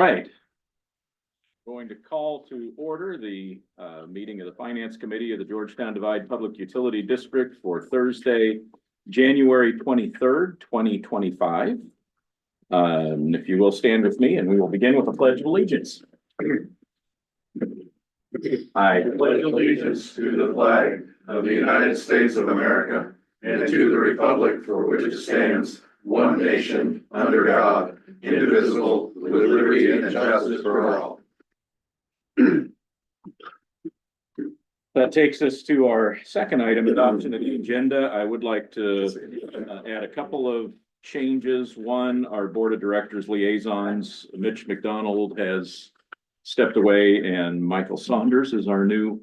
Right. Going to call to order the meeting of the Finance Committee of the Georgetown Divide Public Utility District for Thursday, January 23rd, 2025. If you will stand with me, and we will begin with a pledge of allegiance. I pledge allegiance to the flag of the United States of America and to the republic for which it stands, one nation, under God, indivisible, with liberty and justice for all. That takes us to our second item, adoption of the agenda. I would like to add a couple of changes. One, our Board of Directors liaisons, Mitch McDonald has stepped away and Michael Saunders is our new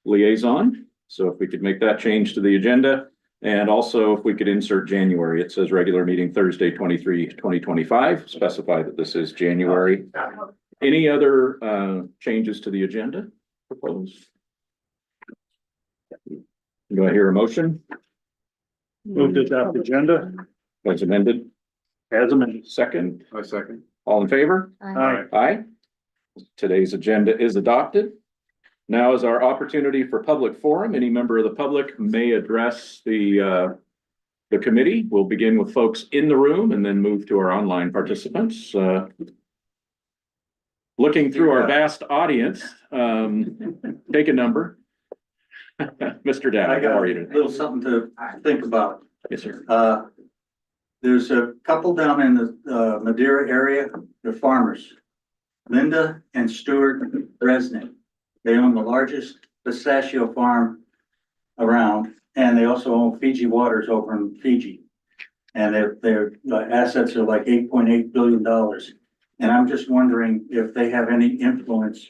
liaison. So if we could make that change to the agenda, and also if we could insert January, it says regular meeting Thursday, 2025, specify that this is January. Any other changes to the agenda proposed? Do I hear a motion? Move to adopt agenda As amended, as amended. second, I second. all in favor? Aye. Aye. Today's agenda is adopted. Now is our opportunity for public forum. Any member of the public may address the committee. We'll begin with folks in the room and then move to our online participants. Looking through our vast audience, take a number. Mr. Dow, I got how a are you today? little something to think about. Yes, sir. There's a couple down in the Madeira area, they're farmers. Linda and Stuart Resnick. They own the largest pistachio farm around, and they also own Fiji Waters over in Fiji. And their assets are like $8.8 billion. And I'm just wondering if they have any influence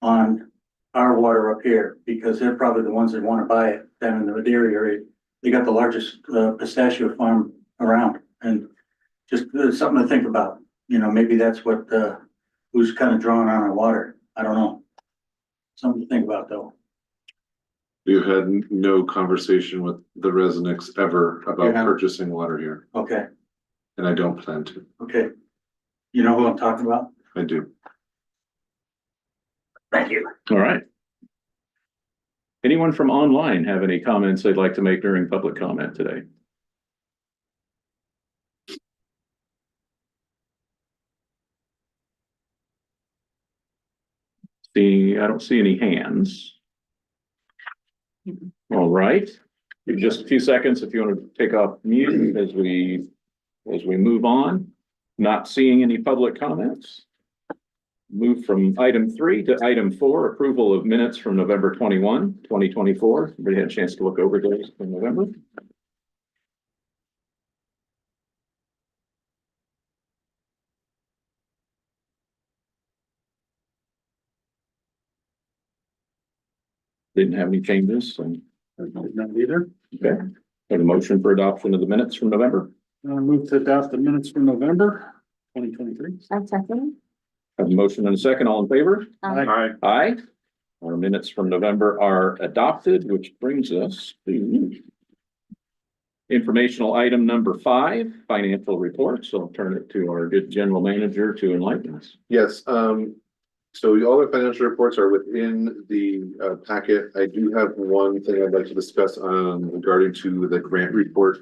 on our water up here, because they're probably the ones that want to buy it down in the Madeira area. They got the largest pistachio farm around, and just something to think about. You know, maybe that's what who's kind of drawing on our water. I don't know. Something to think about, though. We've had no conversation with the Resnicks ever about Yeah. purchasing water here, Okay, and I don't plan to. okay. You know who I'm talking about? I do. Thank you. All right. Anyone from online have any comments they'd like to make during public comment today? I don't see any hands. All right, give just a few seconds if you want to take off mute as we move on. Not seeing any public comments. Move from item 3 to item 4, approval of minutes from November 21, 2024. Everybody had a chance to look over those from November. Didn't have any changes, so None either. okay. Have a motion for adoption of the minutes from November. Move to adopt the minutes from November 2023. A second. Have a motion and a second, all in favor? Aye. Aye. Our minutes from November are adopted, which brings us to informational item number 5, financial reports. So I'll turn it to our good general manager to enlighten us. Yes, so all the financial reports are within the packet. I do have one thing I'd like to discuss regarding to the grant report.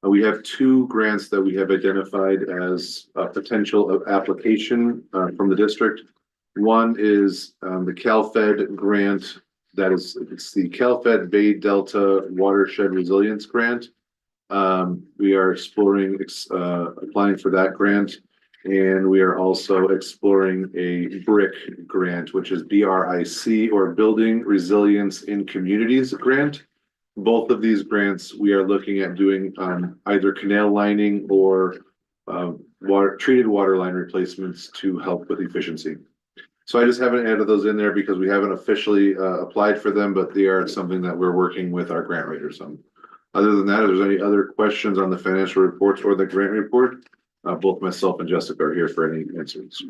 We have 2 grants that we have identified as potential of application from the district. One is the CalFed grant. It's the CalFed Bay Delta Watershed Resilience Grant. We are exploring applying for that grant. And we are also exploring a BRIC grant, which is BRIC, or Building Resilience in Communities grant. Both of these grants, we are looking at doing either canal lining or treated water line replacements to help with efficiency. So I just haven't added those in there because we haven't officially applied for them, but they are something that we're working with our grant writers on. Other than that, if there's any other questions on the financial reports or the grant report, both myself and Jessica are here for any answers.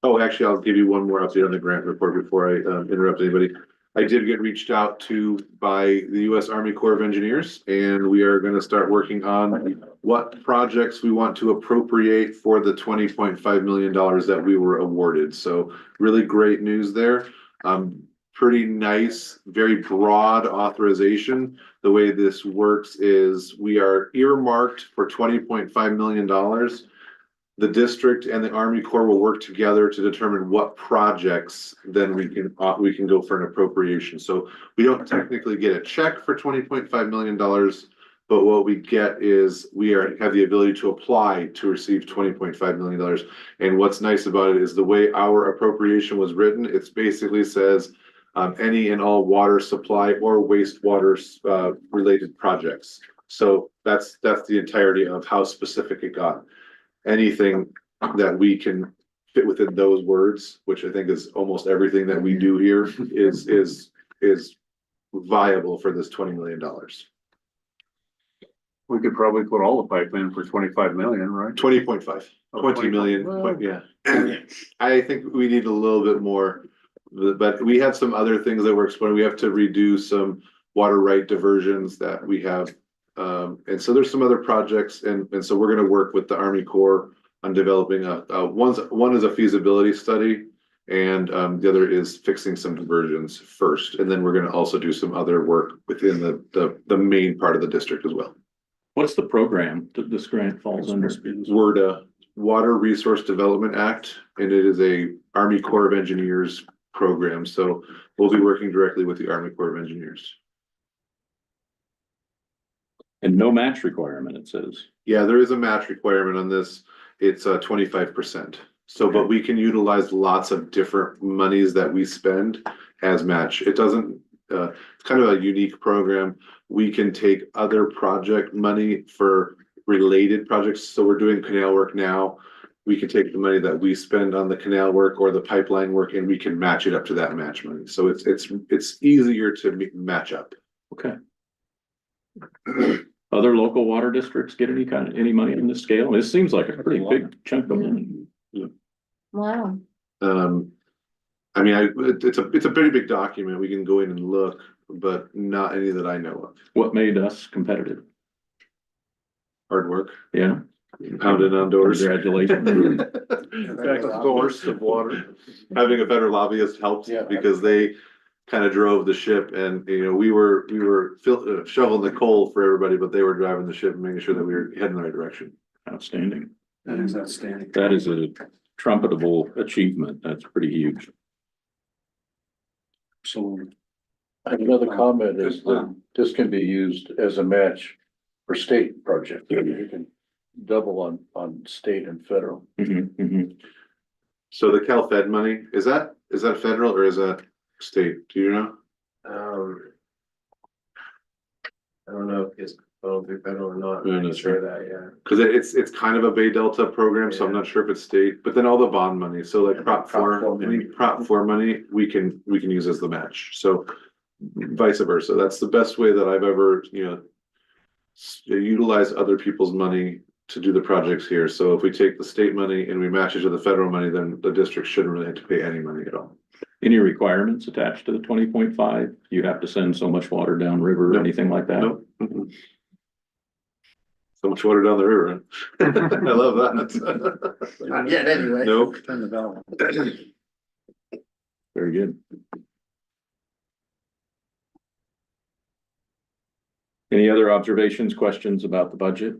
Oh, actually, I'll give you one more update on the grant report before I interrupt anybody. I did get reached out to by the US Army Corps of Engineers, and we are gonna start working on what projects we want to appropriate for the $20.5 million that we were awarded. So really great news there. Pretty nice, very broad authorization. The way this works is we are earmarked for $20.5 million. The district and the Army Corps will work together to determine what projects then we can go for an appropriation. So we don't technically get a check for $20.5 million, but what we get is have the ability to apply to receive $20.5 million. And what's nice about it is the way our appropriation was written, it's basically says any and all water supply or wastewater related projects. So that's the entirety of how specific it got. Anything that we can fit within those words, which I think is almost everything that we do here, is viable for this $20 million. We could probably put all the pipe in for 25 million, right? 20.5, Oh, 20 million, well, yeah. I think we need a little bit more, but we have some other things that we're exploring. We have to redo some water right diversions that we have. And so there's some other projects, and so we're gonna work with the Army Corps on developing one is a feasibility study, and the other is fixing some diversions first, and then we're gonna also do some other work within the main part of the district as well. What's the program that this grant falls under? WRDA, Water Resource Development Act, and it is a Army Corps of Engineers program, so we'll be working directly with the Army Corps of Engineers. And no match requirement, it says. Yeah, there is a match requirement on this. It's 25%. So, but we can utilize lots of different monies that we spend as match. It doesn't, it's kind of a unique program. We can take other project money for related projects. So we're doing canal work now. We can take the money that we spend on the canal work or the pipeline work, and we can match it up to that match money. So it's easier to match up. Okay. Other local water districts get any money on this scale? This seems like a pretty big chunk of money. Wow. I mean, it's a pretty big document. We can go in and look, but not any that I know of. What made us competitive? Hard work, Yeah. pounding on doors. Congratulations. Source of water. Having a better lobbyist helped Yeah. because they kind of drove the ship, and we were shoveling the coal for everybody, but they were driving the ship and making sure that we were heading the right direction. Outstanding. That is outstanding. That is a trumpetable achievement. That's pretty huge. Absolutely. Another comment is that this can be used as a match for state projects. You can double on state and federal. Mhm, mhm. So the Cal Fed money, is that federal or is that state? Do you know? I don't know if it's federal or not. Yeah, I'm that's not sure of that, yeah. Cause it's kind of a Bay Delta program, so I'm not sure if it's state, but then all the bond money, so like Prop 4 money, we can use as the match, so vice versa. That's the best way that I've ever, utilize other people's money to do the projects here. So if we take the state money and we match it to the federal money, then the district shouldn't really have to pay any money at all. Any requirements attached to the 20.5? You have to send so much water downriver or Nope. anything like that? Nope. Mm-mm. So much water down the river. Huh? I love that. Not yet, anyway. Nope. Very good. Any other observations, questions about the budget?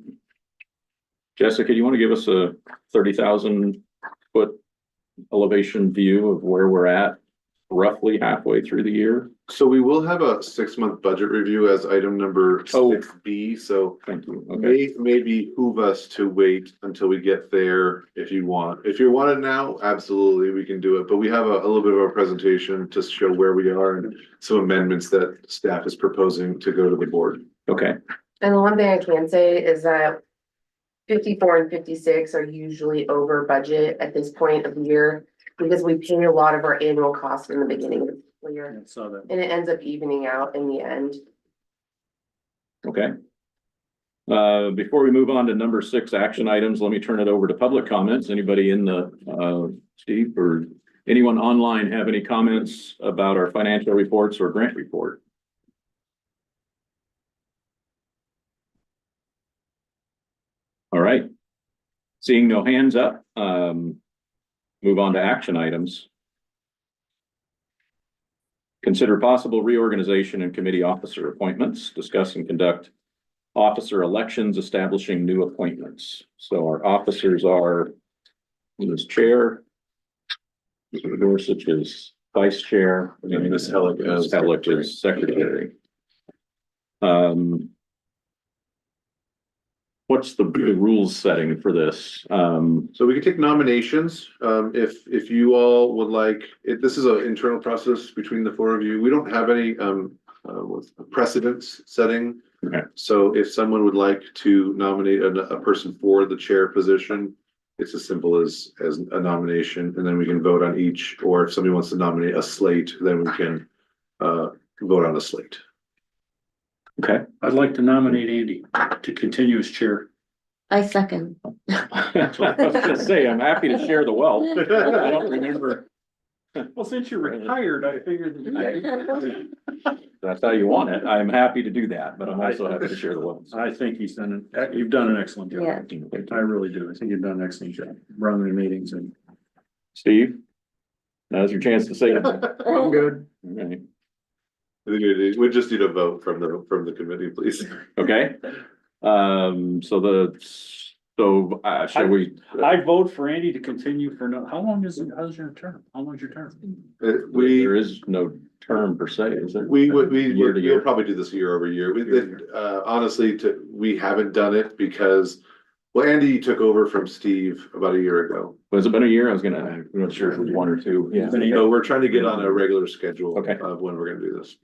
Jessica, you want to give us a 30,000 foot elevation view of where we're at roughly halfway through the year? So we will have a 6-month budget review as item number 6B, so Thank you. Okay. may behoove us to wait until we get there if you want. If you want it now, absolutely, we can do it, but we have a little bit of a presentation to show where we are and some amendments that staff is proposing to go to the board. Okay. And the one thing I can say is that 54 and 56 are usually over budget at this point of the year because we pay a lot of our annual costs in the beginning of the fiscal year. Saw that. And it ends up evening out in the end. Okay. Before we move on to number 6 action items, let me turn it over to public comments. Anybody in the, Steve or Anyone online have any comments about our financial reports or grant report? All right. Seeing no hands up, move on to action items. Consider possible reorganization and committee officer appointments, discuss and conduct officer elections, establishing new appointments. So our officers are Ms. Chair, Mr. Gorsuch is Vice Chair, and Ms. Hellick is Secretary. What's the rules setting for this? So we can take nominations, if you all would like, this is an internal process between the four of you. We don't have any, precedence setting. Okay. So if someone would like to nominate a person for the chair position, it's as simple as a nomination, and then we can vote on each, or if somebody wants to nominate a slate, then we can, vote on a slate. Okay. I'd like to nominate Andy to continue as chair. I second. That's what I was gonna say. I'm happy to share the wealth. I don't remember. Well, since you're retired, I figured That's how you want it. I'm happy to do that, but I'm also happy to share the wealth. I think you've done an excellent job. Yeah. I really do. I think you've done an excellent job running the meetings and. Steve? Now's your chance to say it. I'm good. Okay. We just need a vote from the committee, please. Okay. Shall we? I vote for Andy to continue for how long is how's your term? How long's your term? There is no term per se, is there? We'll Year to year. probably do this year over year. Honestly, we haven't done it because, well, Andy took over from Steve about a year ago. Has it been a year? I'm not sure if it was one or two. Yeah. So we're trying to get on a regular schedule Okay. of when we're gonna do this.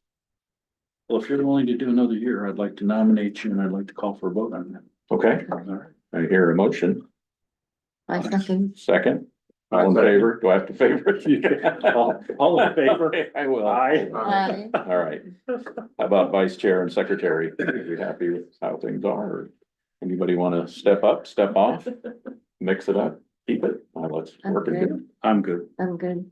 Well, if you're willing to do another year, I'd like to nominate you and I'd like to call for a vote on that. Okay. All right. I hear a motion. I second. Second. All in favor? Do I have to favor it? All in favor? Okay, I will. Aye. Aye. All right. How about vice chair and secretary? Are you happy with how things are? Or anybody want to step up, step off, mix it up, keep it? Let's work it. Okay. good. I'm good. I'm good.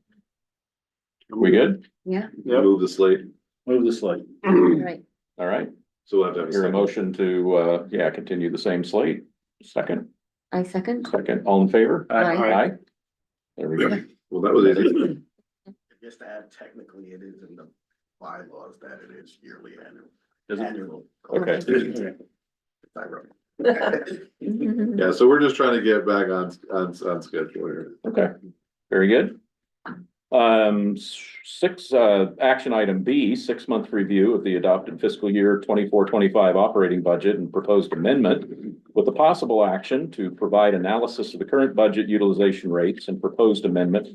We good? Yeah, Move the slate, Move the slate. all right. All right. so we'll have to have a Hear a second. motion to, continue the same slate. Second, I second. all in favor? Aye. Aye. There we go. Well, that was easy. Just to add, technically, it is in the bylaws that it is yearly annual. Does it? Annual. Okay. I wrote. Yeah, so we're just trying to get back on schedule here. Okay, very good. Action item B, 6-month review of the adopted fiscal year 24-25 operating budget and proposed amendment with the possible action to provide analysis of the current budget utilization rates and proposed amendment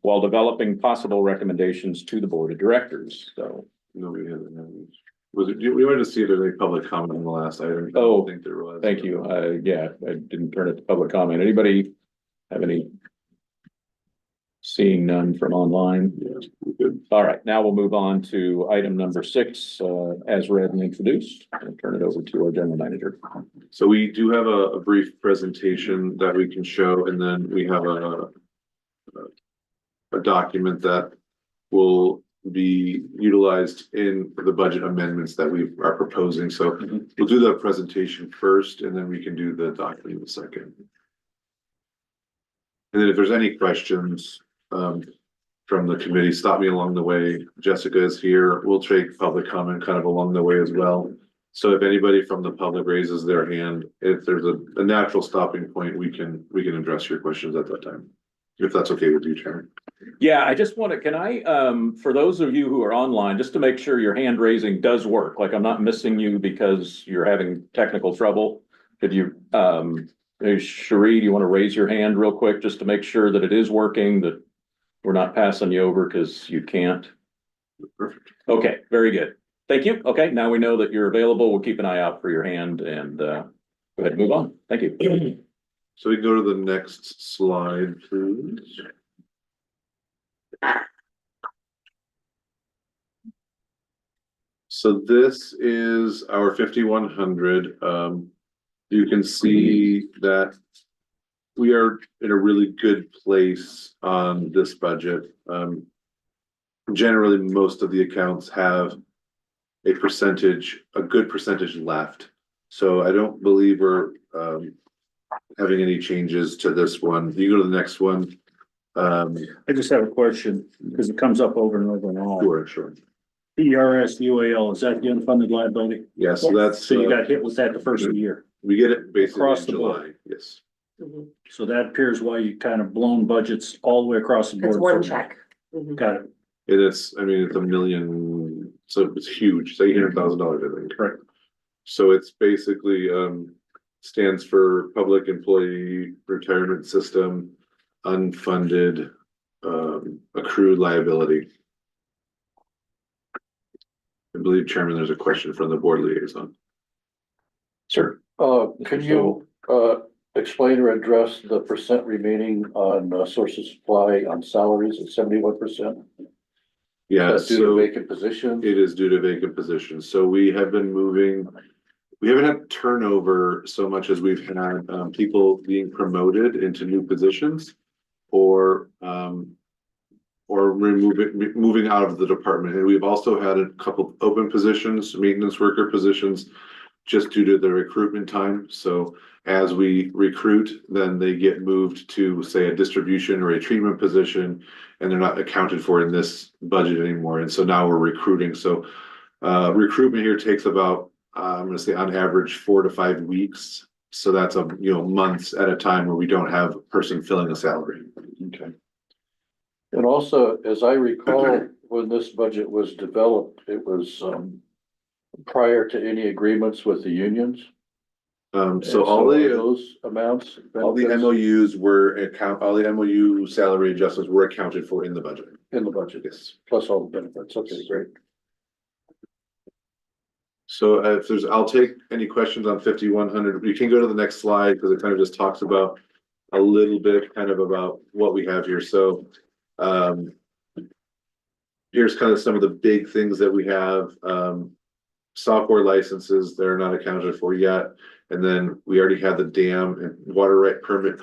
while developing possible recommendations to the board of directors. So, Nobody has it. We wanted to see if there's any public comment on the last item. I don't Oh, think there was. thank you. Yeah, I didn't turn it to public comment. Anybody have any? Seeing none from online. Yeah, we're good. All right, now we'll move on to item number 6, as read and introduced, and turn it over to our general manager. So we do have a brief presentation that we can show, and then we have a document that will be utilized in the budget amendments that we are proposing. So we'll do the presentation first, and then we can do the document in a second. And then if there's any questions from the committee, stop me along the way. Jessica is here. We'll take public comment kind of along the way as well. So if anybody from the public raises their hand, if there's a natural stopping point, we can address your questions at that time. If that's okay with you, Chairman. Yeah, I just want to, can I, for those of you who are online, just to make sure your hand raising does work, like I'm not missing you because you're having technical trouble. Could you, hey, Cherie, do you want to raise your hand real quick just to make sure that it is working, that we're not passing you over because you can't? Perfect. Okay, very good. Thank you. Okay, now we know that you're available. We'll keep an eye out for your hand and go ahead and move on. Thank you. So we can go to the next slide, please. So this is our 5100. You can see that we are in a really good place on this budget. Generally, most of the accounts have a good percentage left. So I don't believe we're, having any changes to this one. You go to the next one. I just have a question, because it comes up over and over and all. Sure. ERS UAL, is that the unfunded liability? Yeah, so that's, So you got hit with that the first of the year. we get it basically Across in the July, board. yes. Mhm. So that appears why you kind of blown budgets all the way across the board. It's one check. Mhm. Got it. It is, I mean, it's $1 million, so it's huge, it's $800,000, I think. Right. So it's basically, stands for Public Employee Retirement System, unfunded, accrued liability. I believe, Chairman, there's a question from the board liaison. Sir, can you, explain or address the percent remaining on, source of supply on salaries at 71%? Yeah, Due to so vacant positions? it is due to vacant positions. So we have been moving, we haven't had turnover so much as we've had, people being promoted into new positions or, moving out of the department. And we've also had a couple open positions, maintenance worker positions, just due to the recruitment time. So as we recruit, then they get moved to, say, a distribution or a treatment position, and they're not accounted for in this budget anymore. And so now we're recruiting. So recruitment here takes about, I'm gonna say on average 4 to 5 weeks. So that's months at a time where we don't have a person filling a salary. Okay. And also, as I recall, when this budget was developed, it was, prior to any agreements with the unions. So And all are the, those amounts. all the MOUs all the MOU salary adjustments were accounted for in the budget. In the budget, Yes. plus all the benefits. Okay, great. So I'll take any questions on 5100. You can go to the next slide because it kind of just talks about a little bit kind of about what we have here. So here's kind of some of the big things that we have. Software licenses, they're not accounted for yet. And then we already had the dam and water right permit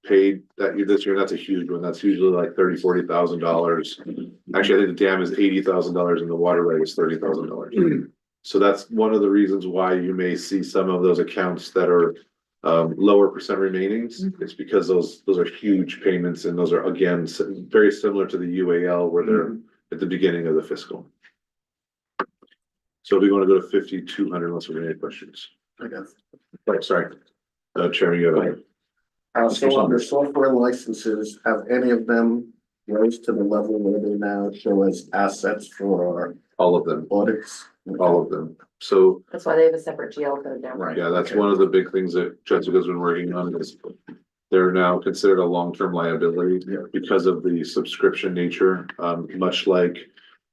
paid this year. That's a huge one. That's usually like $30,000-$40,000. Actually, I think the dam is $80,000 and the water right is $30,000. So that's one of the reasons why you may see some of those accounts that are lower percent remainings. It's because those are huge payments, and those are, again, very similar to the UAL where they're at the beginning of the fiscal. So if we want to go to 5,200, unless we have any questions. I guess. Oh, sorry. Chairman, you have So under software licenses, have any of them rose to the level where they now show as assets for all of them, audits? all of them. So That's why they have a separate GL code now. Right. yeah, that's Okay. one of the big things that Jessica's been working on is they're now considered a long-term liability Yeah. because of the subscription nature, much like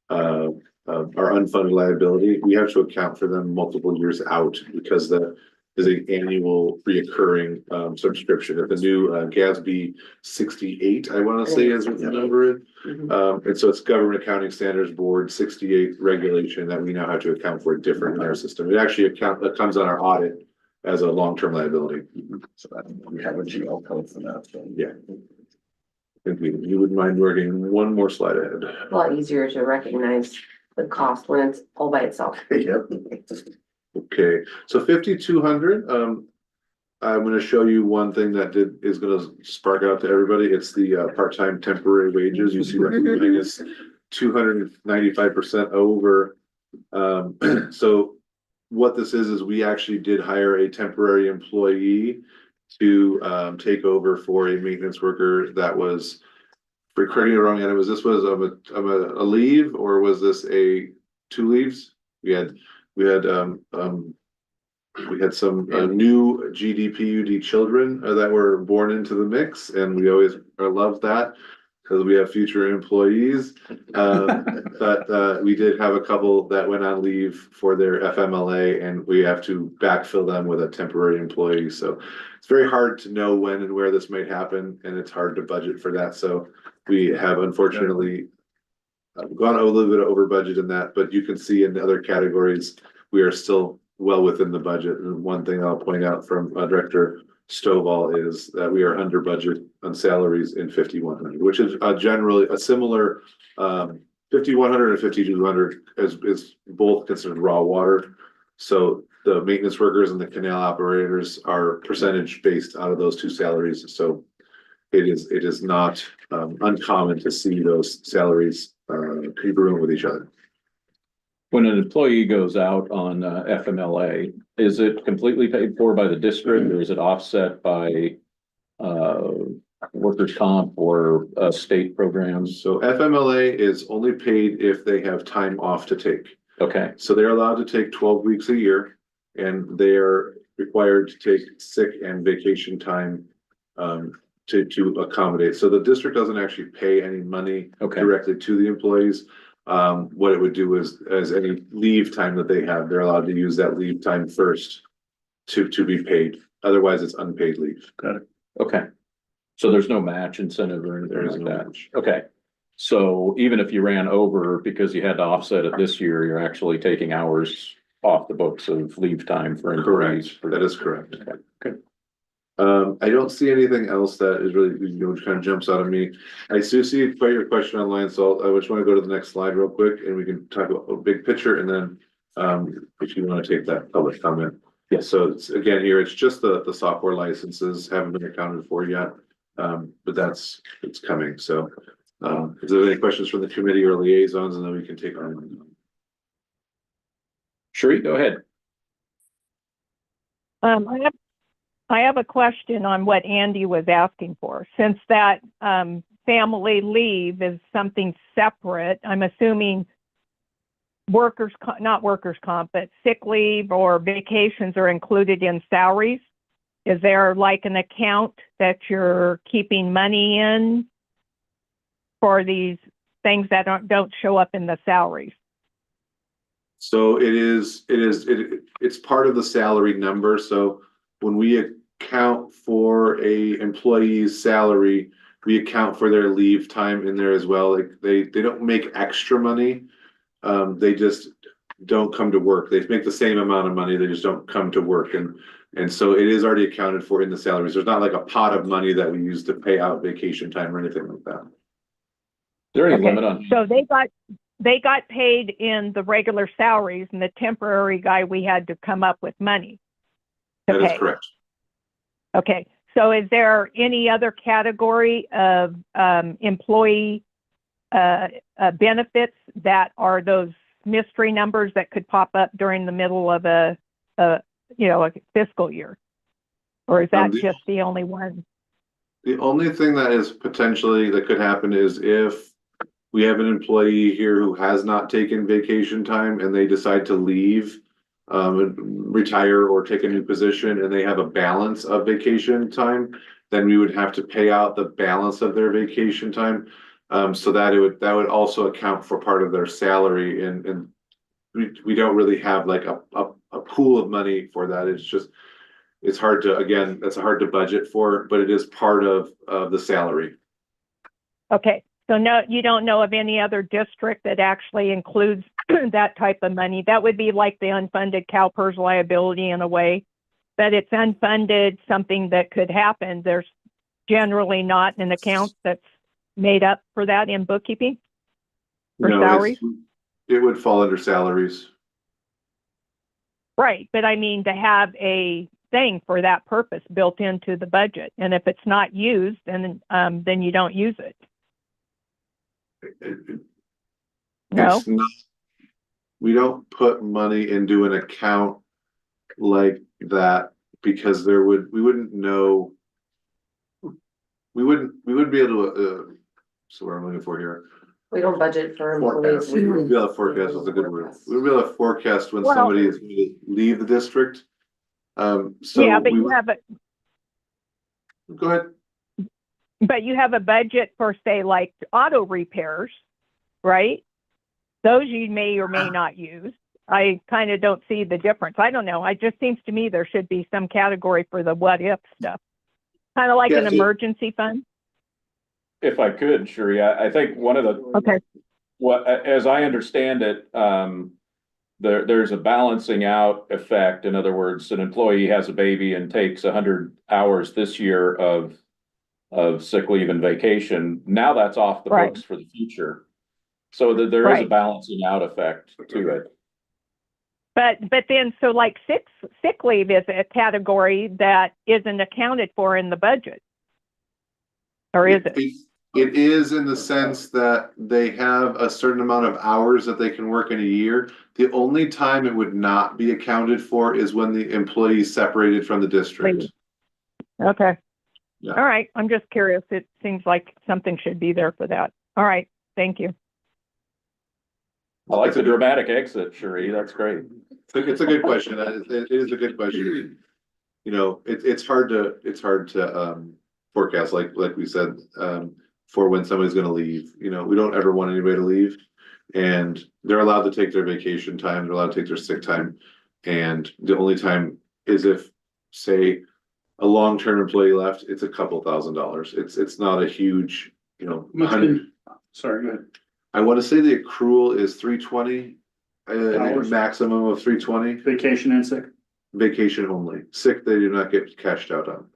our unfunded liability. We have to account for them multiple years out because that is an annual reoccurring subscription. If the new GASB 68, I want to say is what the number is. Mhm. And so it's Government Accounting Standards Board 68 regulation that we now have to account for different in our system. It actually that comes on our audit as a long-term liability. So that we have a GL code for that. So. Yeah. I think you wouldn't mind working one more slide ahead. A lot easier to recognize the cost when it's all by itself. Yep. Okay, so 5,200, I'm gonna show you one thing that is gonna spark out to everybody. It's the part-time temporary wages. You see that minus 295% over. So what this is we actually did hire a temporary employee to take over for a maintenance worker that was, correct me if I'm wrong, and was a leave, or was this two leaves? We had some new GDPUD children that were born into the mix, and we always love that because we have future employees. But we did have a couple that went on leave for their FMLA, and we have to backfill them with a temporary employee. So it's very hard to know when and where this might happen, and it's hard to budget for that. So we have unfortunately gone a little bit over budget in that, but you can see in the other categories, we are still well within the budget. And one thing I'll point out from Director Stovall is that we are under budget on salaries in 5,100, which is generally a similar 5,100 and 5,200 is both considered raw water. So the maintenance workers and the canal operators are percentage based out of those two salaries. So it is not uncommon to see those salaries congruent with each other. When an employee goes out on FMLA, is it completely paid for by the district or is it offset by workers' comp or state programs? So FMLA is only paid if they have time off to take. Okay, So they're allowed to take 12 weeks a year and they're required to take sick and vacation time to accommodate. So the district doesn't actually pay any money okay, directly to the employees. What it would do is, as any leave time that they have, they're allowed to use that leave time first to be paid. Otherwise, it's unpaid leave. okay. So there's no match incentive or There anything is like no that? match. Okay. So even if you ran over because you had to offset it this year, you're actually taking hours off the books of leave time for employees. Correct. That is correct. Okay, good. I don't see anything else that is really, which kind of jumps out of me. I do see quite your question online, so I just want to go to the next slide real quick and we can talk about a big picture and then if you want to take that public comment. Yes. So it's again here, it's just the software licenses haven't been accounted for yet. But it's coming. So if there's any questions from the committee or liaisons, and then we can take on. Sheree, go ahead. I have a question on what Andy was asking for. Since that family leave is something separate, I'm assuming not workers' comp, but sick leave or vacations are included in salaries. Is there like an account that you're keeping money in for these things that don't show up in the salaries? So it's part of the salary number. So when we account for a employee's salary, we account for their leave time in there as well. Like they don't make extra money. They just don't come to work. They make the same amount of money. They just don't come to work. And so it is already accounted for in the salaries. There's not like a pot of money that we use to pay out vacation time or anything like that. Is there any Okay, limit on? so they got paid in the regular salaries, and the temporary guy, we had to come up with money to That is pay. correct. Okay, so is there any other category of employee benefits that are those mystery numbers that could pop up during the middle of a fiscal year? Or is that just the only one? The only thing that is potentially that could happen is if we have an employee here who has not taken vacation time and they decide to leave, retire or take a new position and they have a balance of vacation time, then we would have to pay out the balance of their vacation time. So that would also account for part of their salary and we don't really have like a pool of money for that. It's hard to, again, that's hard to budget for, but it is part of the salary. Okay, so no, you don't know of any other district that actually includes that type of money? That would be like the unfunded CalPERS liability in a way, but it's unfunded, something that could happen. There's generally not an account that's made up for that in bookkeeping for salaries? It would fall under salaries. Right, but I mean to have a thing for that purpose built into the budget, and if it's not used, then you don't use it. No, It's not, we don't put money into an account like that because we wouldn't know. We wouldn't be able to, so what I'm looking for here. We don't budget for employees. We would be able to forecast is a good word. We would be able to forecast when Well- somebody is going to leave the district. So yeah, but we you would, have go ahead. but you have a budget for, say, like auto repairs, right? Those you may or may not use. I kind of don't see the difference. I don't know. It just seems to me there should be some category for the what if stuff. Kind of like Yeah, an so- emergency fund. If I could, Sheree, I think one of the, Okay. as I understand it, there's a balancing out effect. In other words, an employee has a baby and takes 100 hours this year of sick leave and vacation. Now that's off the Right. books for the future. So that there is a Right. balancing out effect to it. But then, so like sick leave is a category that isn't accounted for in the budget. Or is it? It is in the sense that they have a certain amount of hours that they can work in a year. The only time it would not be accounted for is when the employee is separated from the district. Okay. Yeah. All right. I'm just curious. It seems like something should be there for that. All right. Thank you. I like the dramatic exit, Sheree. That's great. It's a good question. It is a good question. You know, it's hard to forecast, like we said, for when somebody's gonna leave. You know, we don't ever want anybody to leave. And they're allowed to take their vacation time, they're allowed to take their sick time. And the only time is if, say, a long-term employee left, it's a couple $1,000s. It's not a huge, you know, Sorry, go ahead. I wanna say the accrual is 320, Hours. maximum of 320. Vacation and sick. Vacation only. Sick, they do not get cashed out on.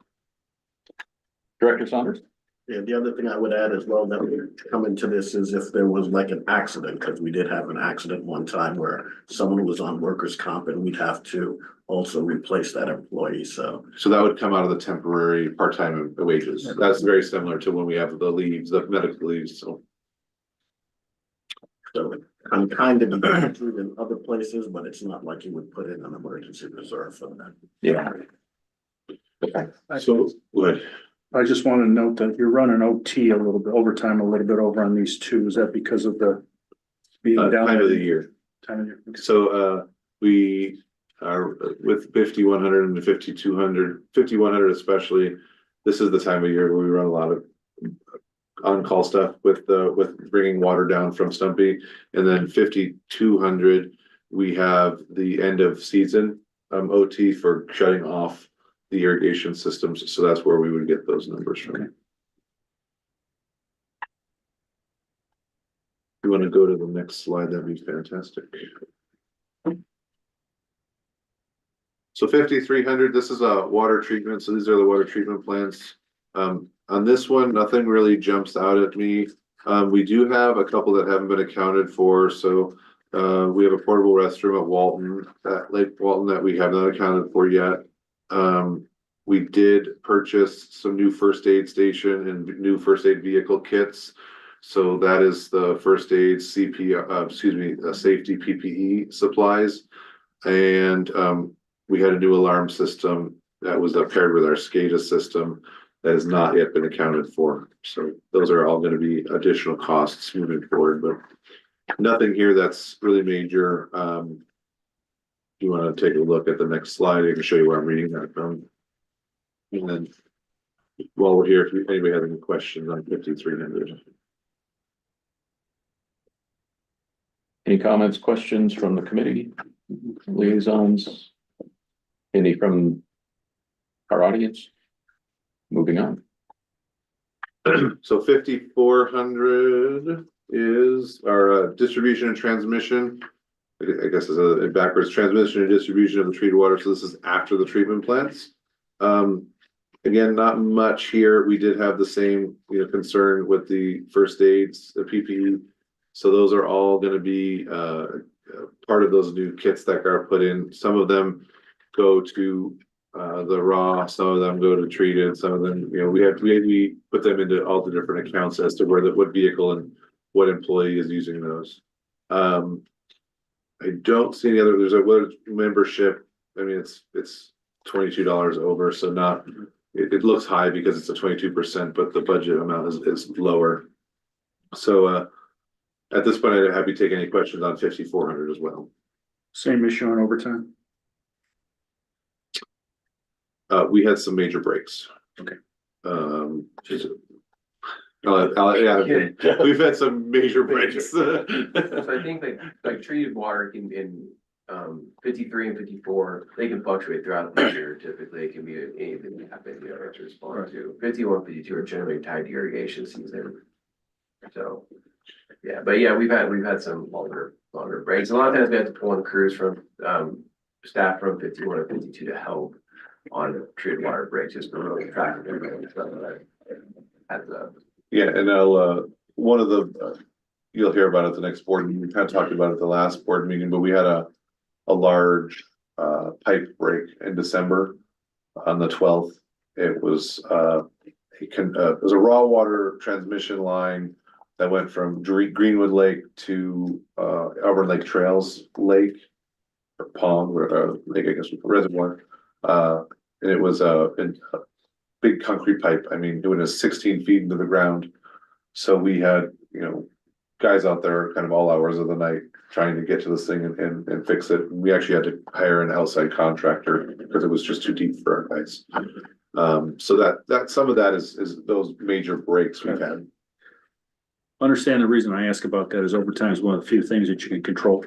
Director Saunders? Yeah, the other thing I would add as well that would come into this is if there was like an accident, because we did have an accident one time where someone was on workers' comp and we'd have to also replace that employee, so. So that would come out of the temporary part-time wages. That's very similar to when we have the leaves, the medical leaves, so. So I'm kind of included in other places, but it's not like you would put in an emergency reserve for that. Yeah. So, good. I just want to note that you're running OT a little bit, overtime a little bit over on these two. Is that because of the being down? Time of the year. Time of year. Okay. So, we are with 5,100 and 5,200, 5,100 especially. This is the time of year where we run a lot of on-call stuff with bringing water down from Stumpy. And then 5,200, we have the end of season, OT for shutting off the irrigation systems. So that's where we would get those numbers from. Okay. You want to go to the next slide? That'd be fantastic. So 5,300, this is a water treatment. So these are the water treatment plants. On this one, nothing really jumps out at me. We do have a couple that haven't been accounted for. So we have a portable restroom at Walton, at Lake Walton, that we have not accounted for yet. We did purchase some new first aid station and new first aid vehicle kits. So that is the first aid safety PPE supplies. And we had a new alarm system that was paired with our SCADA system that has not yet been accounted for. So those are all going to be additional costs moving forward, but nothing here that's really major. You want to take a look at the next slide, I can show you where I'm reading that from. And then while we're here, if anybody has any questions on 5,300. Any comments, questions from the committee, liaisons? Any from our audience? Moving on. So 5,400 is our distribution and transmission. I guess is a backwards transmission and distribution of the treated water. So this is after the treatment plants. Again, not much here. We did have the same, concern with the first aids, the PPE. So those are all going to be part of those new kits that are put in. Some of them go to the raw, some of them go to treated, some of them, we put them into all the different accounts as to what vehicle and what employee is using those. I don't see any other, there's a membership. I mean, it's $22 over, so not, it looks high because it's a 22%, but the budget amount is lower. So at this point, I'd happy to take any questions on 5,400 as well. Same issue on overtime. We had some major breaks. Okay. We've had some major breaks. So I think like treated water in 53 and 54, they can fluctuate throughout the year. Typically, it can be anything that happen, to respond to. 51, 52 are generally tied to irrigation season. So, yeah, but yeah, we've had some longer longer breaks. A lot of times we have to pull in crews from, staff from 51 or 52 to help on treated water breaks, just for really traffic and stuff like that. Adds up. Yeah, and I'll, one of the, you'll hear about it at the next board meeting. We kind of talked about it at the last board meeting, but we had a large, pipe break in December on the 12th. It was, it was a raw water transmission line that went from Greenwood Lake to, Auburn Lake Trails Lake. Or pond, or, lake, I guess, reservoir. And it was a big concrete pipe. I mean, doing a 16 feet into the ground. So we had, guys out there kind of all hours of the night trying to get to this thing and fix it. We actually had to hire an outside contractor because it was just too deep for our guys. So that some of that is those major breaks we've had. Understand the reason I ask about that is overtime is one of the few things that you can control.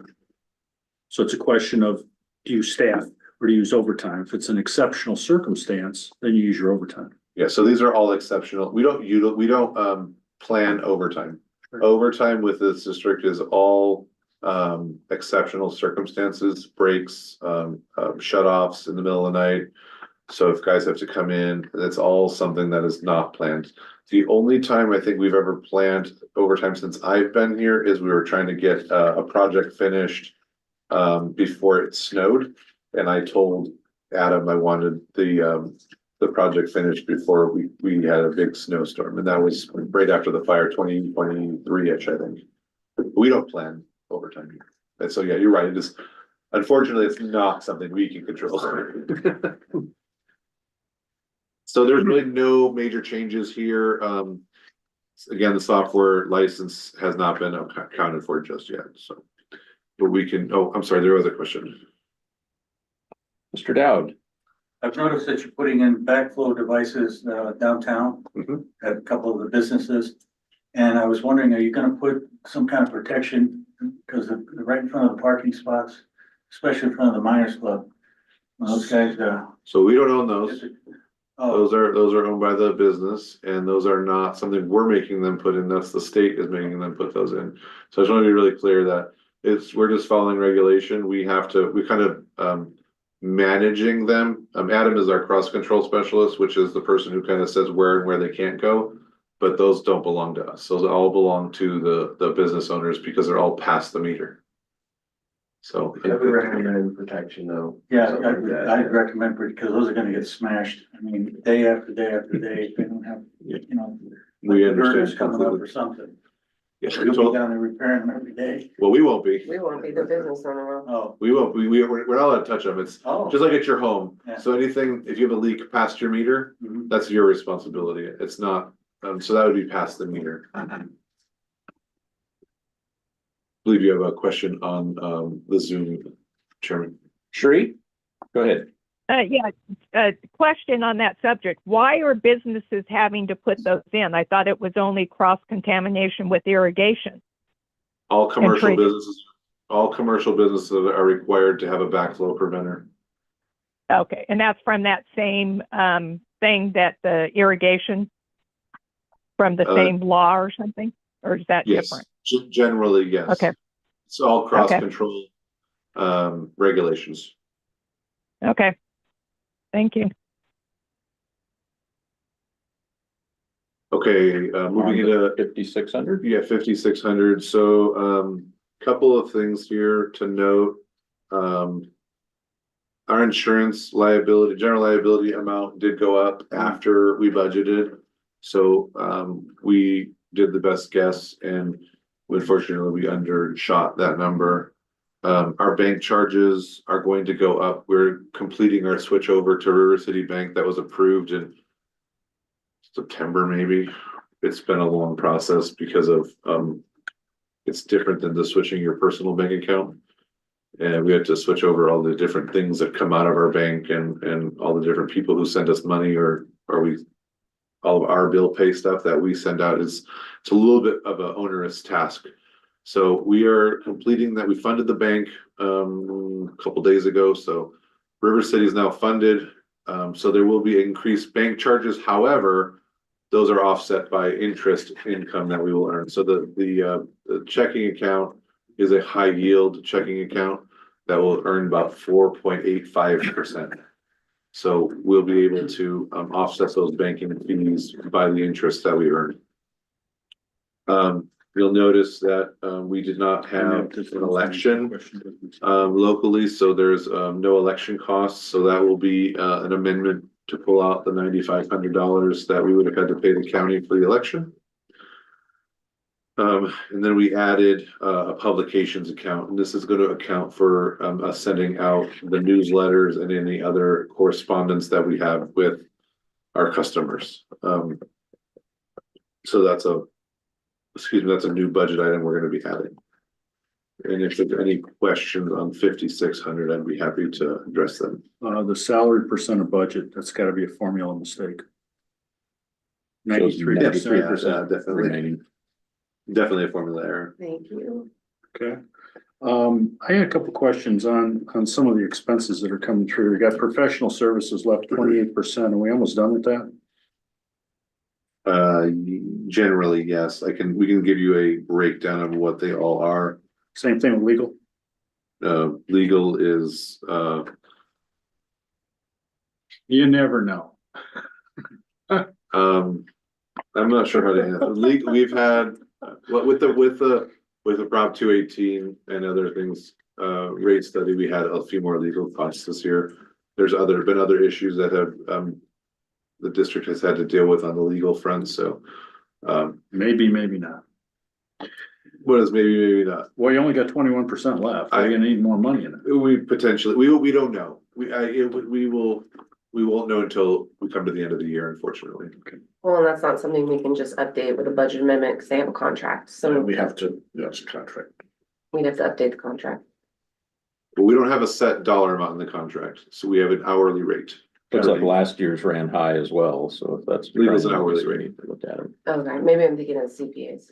So it's a question of, do you staff or do you use overtime? If it's an exceptional circumstance, then you use your overtime. Yeah, so these are all exceptional. We don't plan overtime. Overtime with this district is all exceptional circumstances, breaks, shut-offs in the middle of the night. So if guys have to come in, that's all something that is not planned. The only time I think we've ever planned overtime since I've been here is we were trying to get a project finished before it snowed. And I told Adam I wanted the project finished before we had a big snowstorm, and that was right after the fire, 2023-ish, I think. We don't plan overtime here. And so, yeah, you're right. It is, unfortunately, it's not something we can control. So there's really no major changes here. Again, the software license has not been accounted for just yet, so. But we can, oh, I'm sorry, there was a question. Mr. Dowd. I've noticed that you're putting in backflow devices downtown Mhm. at a couple of the businesses. And I was wondering, are you gonna put some kind of protection? Because right in front of the parking spots, especially in front of the Miners Club. When those guys, So we don't own those. oh, Those are owned by the business, and those are not something we're making them put in. That's the state is making them put those in. So I just want to be really clear that we're just following regulation. We kind of managing them. Adam is our cross control specialist, which is the person who kind of says where and where they can't go. But those don't belong to us. Those all belong to the business owners because they're all past the meter. So I would recommend protection though. yeah, Something like that, I'd yeah. recommend, because those are gonna get smashed. I mean, day after day after day, if they don't have, we burners understand coming up or completely. something. Yeah, You'll be down there repairing them every day. well, we won't be. We won't be the business owner. Will. Oh, We won't. We're not allowed to touch them. It's oh. just like at your home. Yeah. So anything, if you have a leak past your meter, Mhm. that's your responsibility. It's not, so that would be past the meter. I believe you have a question on the Zoom, Chairman. Sheree, go ahead. Question on that subject. Why are businesses having to put those in? I thought it was only cross-contamination with irrigation. All commercial treated. businesses are required to have a backflow preventer. Okay, and that's from that same thing that the irrigation, from the same law or something? Or is that Yes, different? generally, yes. Okay. It's all cross control regulations. Okay. Thank you. Okay, moving into 5,600. yeah, 5,600. So, couple of things here to note. Our insurance liability, general liability amount did go up after we budgeted. So, we did the best guess and unfortunately we undershot that number. Our bank charges are going to go up. We're completing our switch over to River City Bank that was approved in September, maybe. It's been a long process because of, it's different than the switching your personal bank account. And we had to switch over all the different things that come out of our bank and all the different people who send us money or all of our bill pay stuff that we send out it's a little bit of an onerous task. So we are completing that. We funded the bank a couple days ago. So River City is now funded. So there will be increased bank charges. However, those are offset by interest income that we will earn. So the checking account is a high yield checking account that will earn about 4.85%. So we'll be able to offset those banking fees by the interest that we earn. You'll notice that we did not have an election locally, so there's no election costs, so that will be an amendment to pull out the $9,500 that we would have had to pay the county for the election. And then we added a publications account, and this is going to account for us sending out the newsletters and any other correspondence that we have with our customers. So that's a new budget item we're going to be adding. And if there's any questions on 5,600, I'd be happy to address them. The salary percent of budget, that's gotta be a formula mistake. 93%. Definitely, remaining. definitely a formula error. Thank you. Okay. I had a couple questions on some of the expenses that are coming through. We got professional services left 28%. Are we almost done with that? Generally, yes, we can give you a breakdown of what they all are. Same thing with legal? Legal is, You never know. I'm not sure how to answer. Legal, we've had, with the Prop 218 and other things, rate study, we had a few more legal costs this year. There's been other issues that have, the district has had to deal with on the legal front, so. Maybe, maybe not. What is maybe not? Well, you only got 21% left. Are you gonna need more money in it? We potentially, we don't know. We won't know until we come to the end of the year, unfortunately. Well, and that's not something we can just update with a budget amendment because they have a contract, so We have to, that's a contract. we'd have to update the contract. But we don't have a set dollar amount in the contract, so we have an hourly rate. Looks like last year's ran high as well, so if that's. Legal's an hourly rate. We need to look at it. Okay, maybe I'm thinking of CPAs.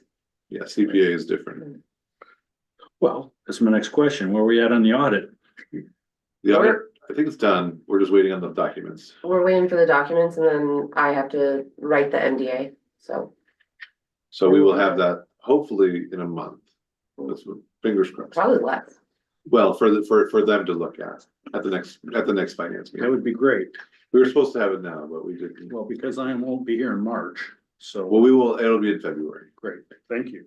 Yeah, CPA is different. Well, that's my next question. Where are we at on the audit? The other, I think it's done. We're just waiting on the documents. We're waiting for the documents and then I have to write the NDA, so So we will have that hopefully in a month. That's what, fingers crossed. probably less. Well, for them to look at the next finance That meeting. would be great. We were supposed to have it now, but we didn't. Well, because I won't be here in March, so. Well, it'll be in February. Great, thank you.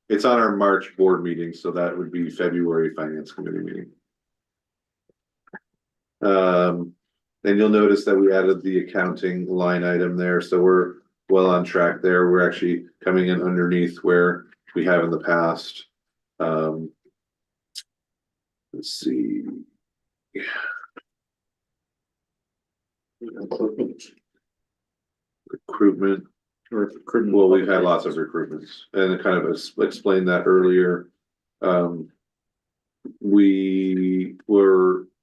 It's on our March board meeting, so that would be February finance committee meeting. And you'll notice that we added the accounting line item there, so we're well on track there. We're actually coming in underneath where we have in the past. Let's see. Recruitment. Well, we've had lots of recruitments and I kind of explained that earlier.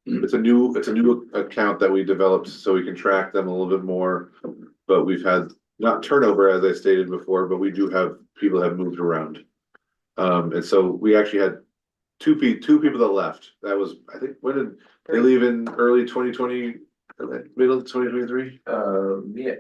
It's a new account that we developed so we can track them a little bit more. But we've had not turnover, as I stated before, but we do have people have moved around. And so we actually had two people that left. That was, I think, when did they leave in early 2020, middle of 2023? Yeah,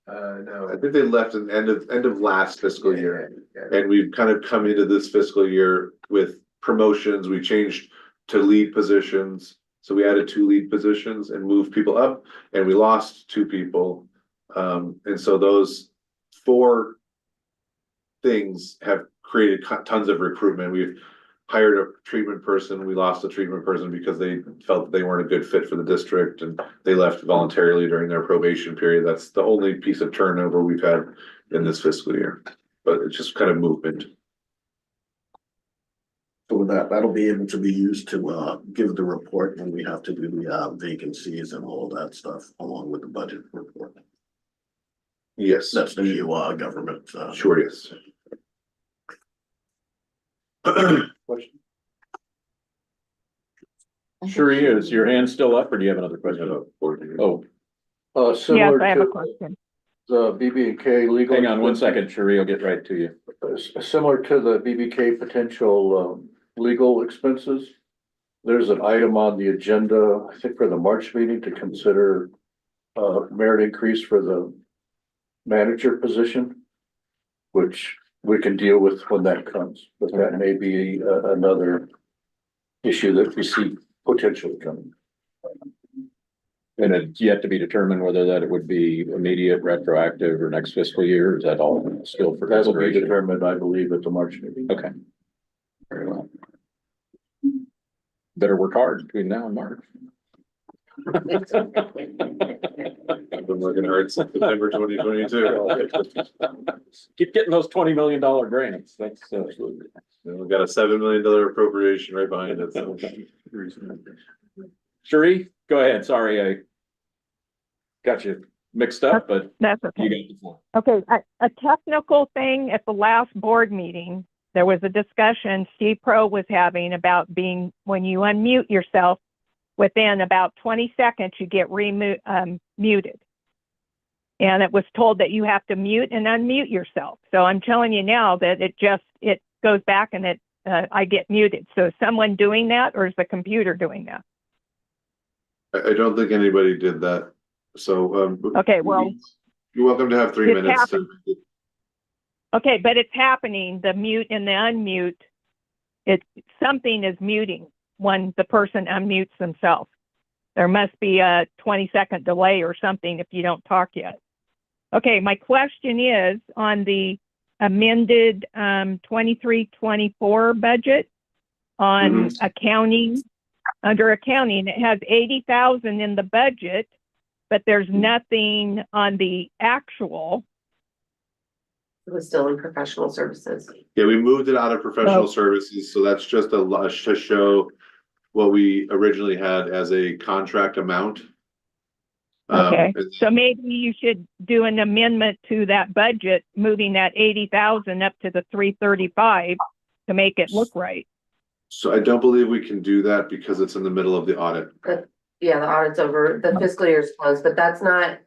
no. I think they left at the end of last fiscal year. Yeah. And we've kind of come into this fiscal year with promotions. We changed to lead positions. So we added 2 lead positions and moved people up, and we lost 2 people. And so those 4 things have created tons of recruitment. We've hired a treatment person. We lost a treatment person because they felt that they weren't a good fit for the district and they left voluntarily during their probation period. That's the only piece of turnover we've had in this fiscal year, but it's just kind of movement. So with that, that'll be able to be used to give the report when we have to do the vacancies and all that stuff along with the budget report. Yes. That's the new government. Sure, yes. Question? Sure is. Your hand still up or do you have another question? Oh, Yes, Similar I have a to question. the BB&K legal. hang on one second, Sheree, I'll get right to you. Similar to the BBK potential legal expenses. There's an item on the agenda, I think for the March meeting to consider merit increase for the manager position. Which we can deal with when that comes, but that may be another issue that we see potentially coming. And it's yet to be determined whether that it would be immediate, retroactive, or next fiscal year, is that all still for That will be consideration? determined, I believe, at the March meeting. Okay. Very well. Better work hard between now and March. I've been working hard since September 2022. Keep getting those $20 million grants, that's, We've got a $7 million appropriation right behind it, so. Sheree, go ahead, sorry, I got you mixed up, but That's you okay. got the floor. Okay, a technical thing at the last board meeting, there was a discussion Steve Pro was having about being, when you unmute yourself, within about 20 seconds, you get muted. And it was told that you have to mute and unmute yourself. So I'm telling you now that it goes back and I get muted. So is someone doing that, or is the computer doing that? I don't think anybody did that, so. Okay, well, You're welcome to have 3 it's minutes. okay, but it's happening, the mute and the unmute, something is muting when the person unmutes themselves. There must be a 20-second delay or something if you don't talk yet. Okay, my question is on the amended 23-24 budget on accounting, under accounting, it has 80,000 in the budget, but there's nothing on the actual. It was still in professional services. Yeah, we moved it out of professional Oh. services, so that's just to show what we originally had as a contract amount. Okay, And so maybe you should do an amendment to that budget, moving that 80,000 up to the 335 to make it look right. so I don't believe we can do that because it's in the middle of the audit. Yeah, the audit's over, the fiscal year's closed, but that's not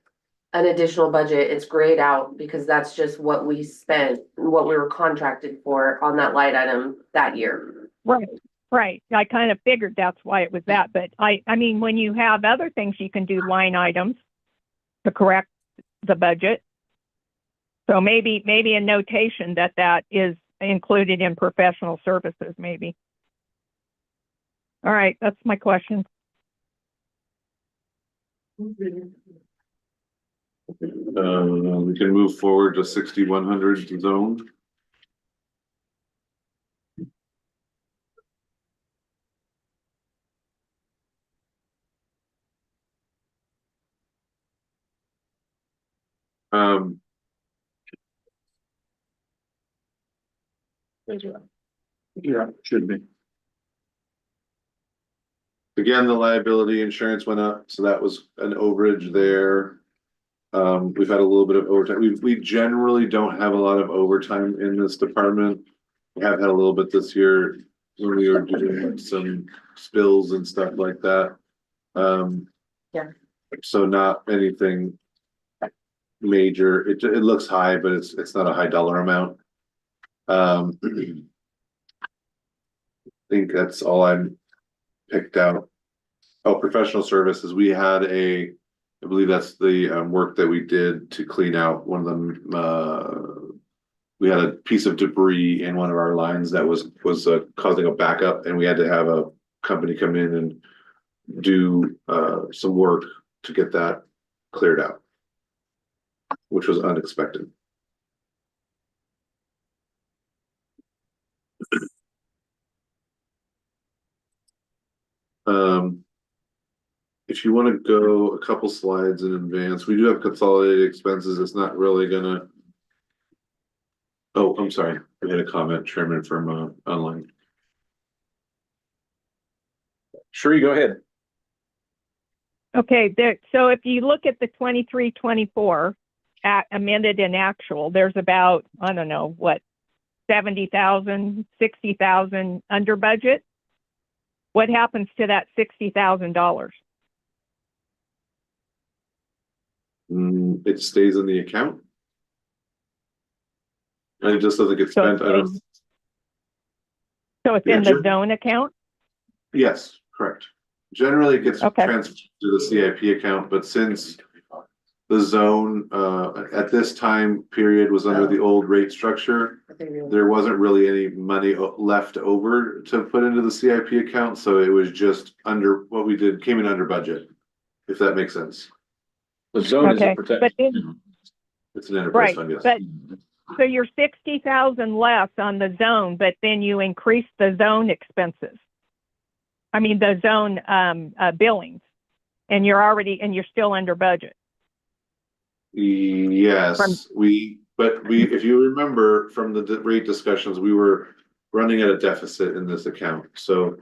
an additional budget, it's grayed out because that's just what we spent, what we were contracted for on that line item that year. Right. I kind of figured that's why it was that, but I mean, when you have other things, you can do line items to correct the budget. So maybe a notation that is included in professional services, maybe. All right, that's my question. We can move forward to 6100 zone. Yeah, should be. Again, the liability insurance went up, so that was an overage there. We've had a little bit of overtime. We generally don't have a lot of overtime in this department. We have had a little bit this year when we were doing some spills and stuff like that. Yeah. So not anything major. It looks high, but it's not a high dollar amount. I think that's all I'm picked out. Oh, professional services. We had I believe that's the work that we did to clean out one of them. We had a piece of debris in one of our lines that was causing a backup, and we had to have a company come in and do some work to get that cleared out, which was unexpected. If you want to go a couple slides in advance, we do have consolidated expenses. It's not really gonna. Oh, I'm sorry. We had a comment, Chairman, from online. Sheree, go ahead. Okay, so if you look at the 23-24 amended and actual, there's about, I don't know, what, 70,000, 60,000 under budget? What happens to that $60,000? It stays in the account. And it just doesn't get spent. I don't. So it's in the zone account? Yes, correct. Generally, it gets Okay. transferred to the CIP account, but since the zone at this time period was under the old rate structure, there wasn't really any money left over to put into the CIP account, so it was just under, what we did, came in under budget. If that makes sense. The zone is a Okay, protect. but then, It's an enterprise right, fund, yes. but, so you're 60,000 less on the zone, but then you increase the zone expenses. I mean, the zone, billings, and you're still under budget. Yes, if you remember from the rate discussions, we were running at a deficit in this account, so.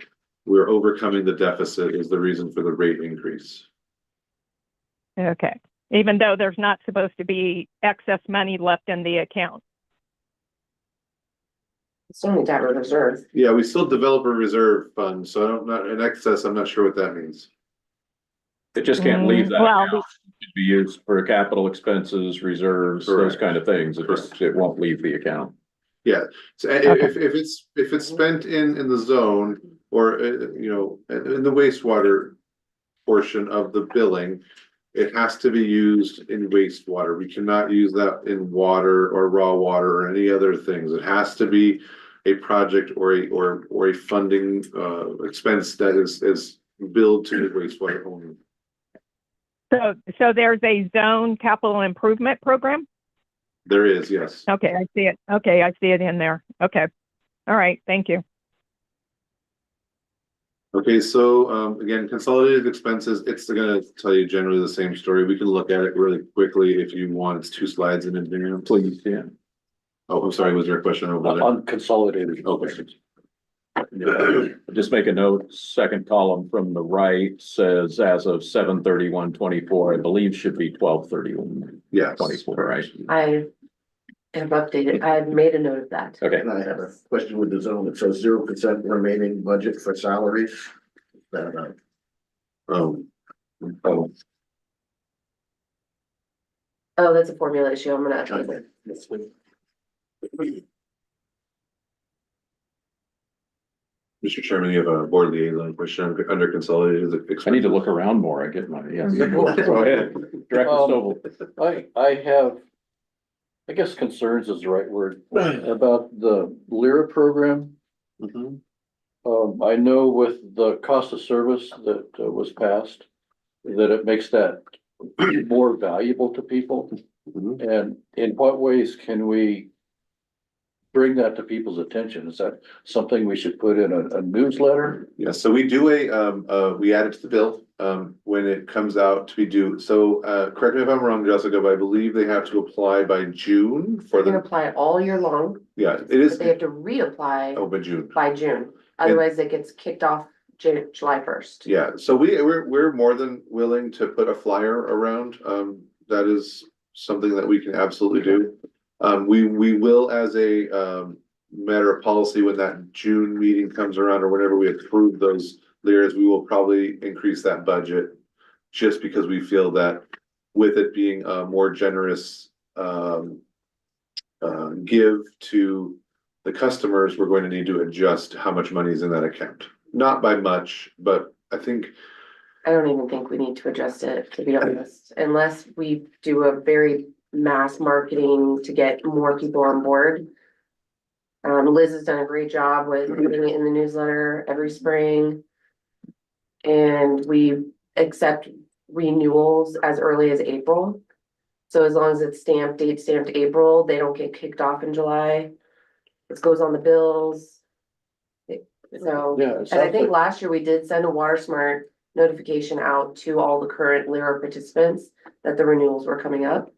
We're overcoming the deficit is the reason for the rate increase. Okay, even though there's not supposed to be excess money left in the account. It's only debt reserve. Yeah, we still develop a reserve fund, so I don't, not in excess, I'm not sure what that means. It just can't leave that Well, account. It could be used for capital expenses, reserves, those Correct. kind of things. It won't leave the account. Yeah, so if it's spent in the zone or, in the wastewater portion of the billing, it has to be used in wastewater. We cannot use that in water or raw water or any other things. It has to be a project or a funding expense that is billed to the wastewater only. So there's a zone capital improvement program? There is, yes. Okay, I see it. Okay, I see it in there. Okay. All right, thank you. Okay, so again, consolidated expenses, it's gonna tell you generally the same story. We can look at it really quickly if you want. It's 2 slides in advance. Please, yeah. Oh, I'm sorry, was there a question over there? On consolidated. Okay. Just make a note, second column from the right says as of 7/31/24, I believe should be 12/31/24, Yes. right? I have updated, I have made a note of that. Okay, And I have a question with the zone. It says 0% remaining budget for salaries. That, Oh, Oh, that's a formula issue. I'm gonna update it. Mr. Chairman, you have a board liaison question under consolidated. I need to look around more. I get my, yes. Go ahead, Director Stovall. I have, I guess concerns is the right word, about the Lyra program. Mhm. I know with the cost of service that was passed, that it makes that more valuable to people. Mhm. And in what ways can we bring that to people's attention? Is that something we should put in a newsletter? Yeah, so we do we add it to the bill, when it comes out to be due. So, correct me if I'm wrong, Jessica, but I believe they have to apply by June for They can the, apply all year long, yeah, it but is, they have to reapply by June. by June. Otherwise, it gets kicked off July 1st. Yeah, so we're more than willing to put a flyer around, that is something that we can absolutely do. We will as a, matter of policy, when that June meeting comes around or whenever we approve those layers, we will probably increase that budget. Just because we feel that with it being a more generous, give to the customers, we're going to need to adjust how much money is in that account. Not by much, but I think, I don't even think we need to adjust it, to be honest, unless we do a very mass marketing to get more people on board. Liz has done a great job with putting it in the newsletter every spring. And we accept renewals as early as April. So as long as it's date stamped April, they don't get kicked off in July. It goes on the bills. So, Yeah, it and I sounds think like, last year we did send a Water Smart notification out to all the current Lyra participants that the renewals were coming up.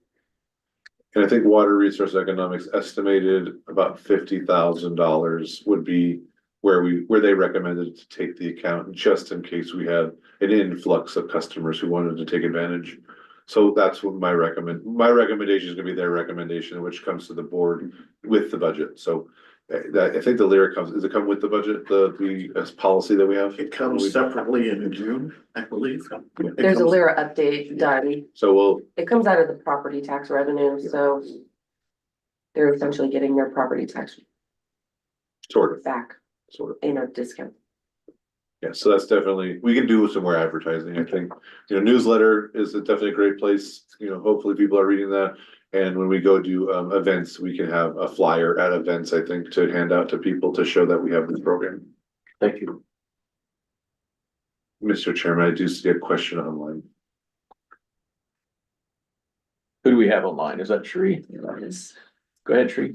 and I think Water Resource Economics estimated about $50,000 would be where they recommended to take the account, just in case we had an influx of customers who wanted to take advantage. So that's what my recommendation is gonna be their recommendation, which comes to the board with the budget. So I think the lyric does it come with the budget, the policy that we have? it comes separately in June, I believe. It There's a comes- Lyra update done. So It comes out of the property tax revenue, so they're essentially getting their property tax sort back of. in a discount. Yeah, so that's definitely, we can do some more advertising, I think, newsletter is definitely a great place, hopefully people are reading that. And when we go do events, we can have a flyer at events, I think, to hand out to people to show that we have this program. Thank you. Mr. Chairman, I do see a question online. Who do we have online? Is that Sheree? Go ahead, Sheree.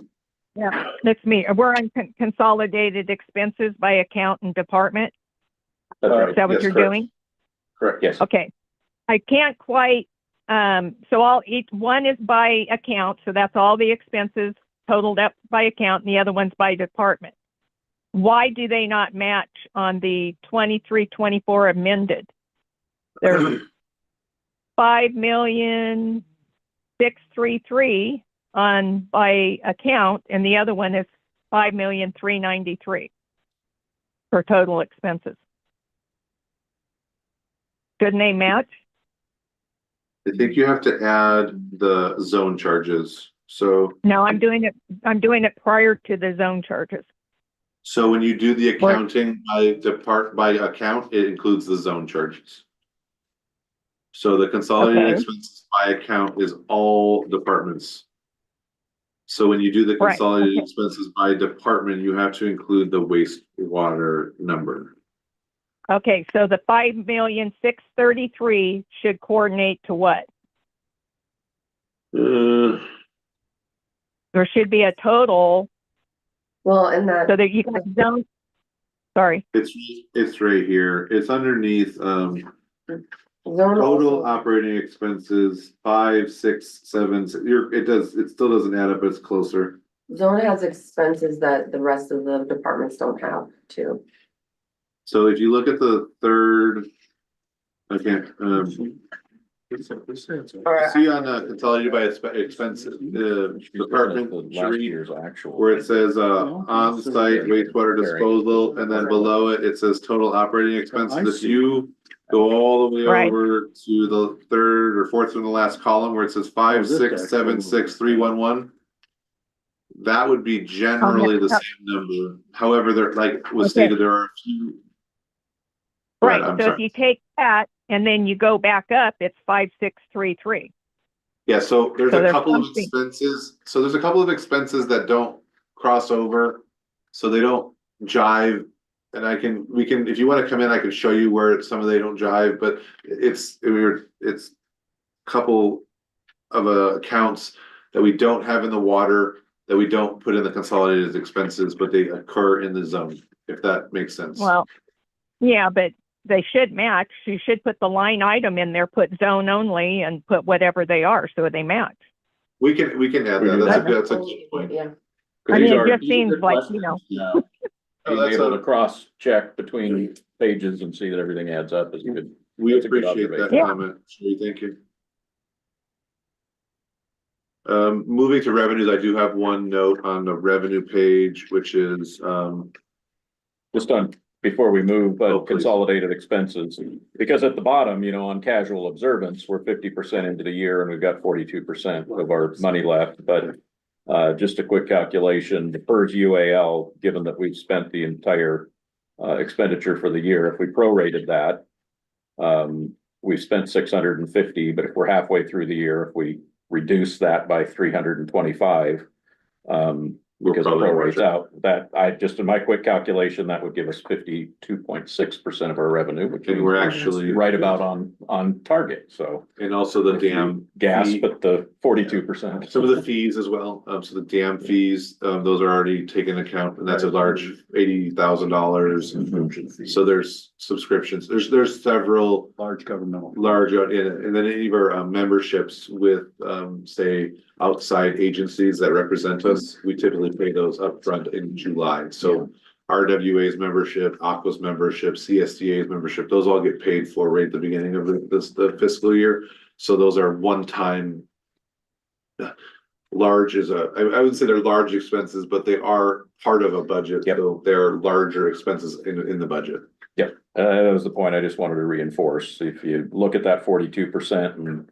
Yeah, that's me. We're on consolidated expenses by account and department. That's Is right. that what Yes, you're correct. doing? Correct. Yes. Okay. I can't quite, so each one is by account, so that's all the expenses totaled up by account, and the other one's by department. Why do they not match on the 23-24 amended? There's 5,633,000 on by account, and the other one is 5,393,000 for total expenses. Shouldn't they match? I think you have to add the zone charges. So, No, I'm doing it prior to the zone charges. so when you do the accounting by account, it includes the zone charges. So the consolidated Okay. expenses by account is all departments. So when you do the Right, consolidated okay. expenses by department, you have to include the wastewater number. Okay, so the 5,633,000 should coordinate to what? There should be a total Well, and that, so that you got zone. Sorry, It's right here. It's underneath, zone total also, operating expenses, 5, 6, 7, it still doesn't add up, but it's closer. zone has expenses that the rest of the departments don't have too. So if you look at the third, okay, see on consolidated by expense, department, Sheree, where it says, on-site wastewater disposal, and then below it, it says total operating expenses. If you go all the way Right. over to the third or fourth from the last column where it says 5,676,311. That would be generally the same number. However, there, like was Okay. stated, there are a few. right, I'm so sorry. if you take that and then you go back up, it's 5,633. Yeah, so there's So a there's couple of something. expenses, that don't cross over, so they don't jive. And we can, if you wanna come in, I can show you where some of they don't jive, but it's a couple of accounts that we don't have in the water, that we don't put in the consolidated expenses, but they occur in the zone, if that makes sense. Well, yeah, but they should match. You should put the line item in there, put zone only and put whatever they are, so they match. We can add We that, do that's a good point. Yeah, I mean, it just seems like, Being able to cross-check between pages and see that everything adds up is good. We That's a good appreciate that observation. comment, Sheree, thank you. Moving to revenues, I do have one note on the revenue page, which is, Just on, before we move, Oh, but please. consolidated expenses, because at the bottom, on casual observance, we're 50% into the year and we've got 42% of our money left, but. Just a quick calculation, the PERS UAL, given that we've spent the entire expenditure for the year, if we prorated that. We've spent 650, but if we're halfway through the year, if we reduce that by 325. Because it probably prorates worth it. out, that in my quick calculation, that would give us 52.6% of our revenue, which and is we're actually. right about on target, so. And also the dam. Gas, fee- but the 42%. Some of the fees as well, so the dam fees, those are already taken into account, and that's a large $80,000. So there's subscriptions, there's several Large governmental. large, and then any of our memberships with, say, outside agencies that represent us, we typically pay those upfront in July, so. RWA's membership, Aqua's membership, CSDA's membership, those all get paid for right at the beginning of the fiscal year, so those are one-time. Large is I wouldn't say they're large expenses, but they are part of a budget, Yep. so they're larger expenses in the budget. That was the point I just wanted to reinforce. If you look at that 42%, and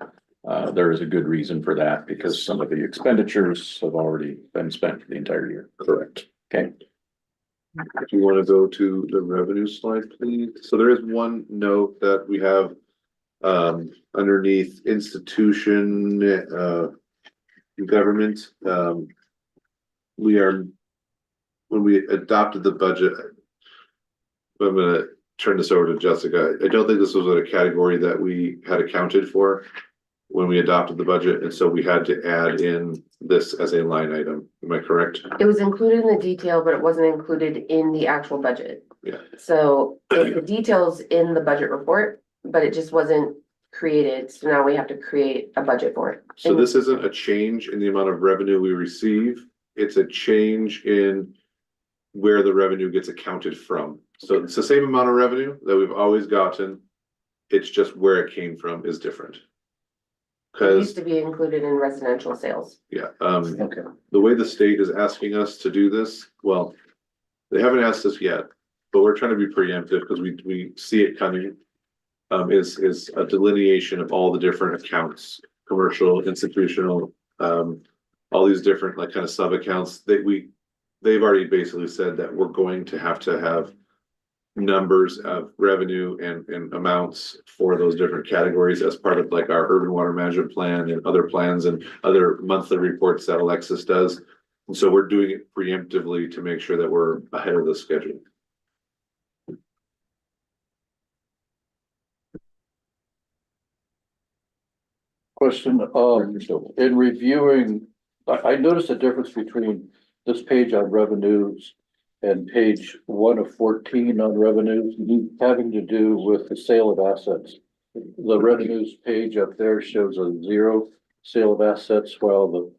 there is a good reason for that, because some of the expenditures have already been spent for the entire year. Correct. Okay. If you want to go to the revenue slide, please. So there is one note that we have underneath institution, government, we are, when we adopted the budget. I'm gonna turn this over to Jessica. I don't think this was a category that we had accounted for when we adopted the budget, and so we had to add in this as a line item. Am I correct? It was included in the detail, but it wasn't included in the actual budget. Yeah. So the details in the budget report, but it just wasn't created, so now we have to create a budget for it. So this isn't a change in the amount of revenue we receive, it's a change in where the revenue gets accounted from. So it's the same amount of revenue that we've always gotten, it's just where it came from is different. It Cause, used to be included in residential sales. yeah, Okay. the way the state is asking us to do this, well, they haven't asked us yet, but we're trying to be preemptive because we see it coming. Is a delineation of all the different accounts, commercial, institutional, all these different like kind of sub accounts they've already basically said that we're going to have numbers of revenue and amounts for those different categories as part of like our urban water management plan and other plans and other monthly reports that Alexis does. And so we're doing it preemptively to make sure that we're ahead of the schedule. Question, in reviewing, I noticed a difference between this page on revenues and page 1 of 14 on revenues, having to do with the sale of assets. The revenues page up there shows a 0 sale of assets, while the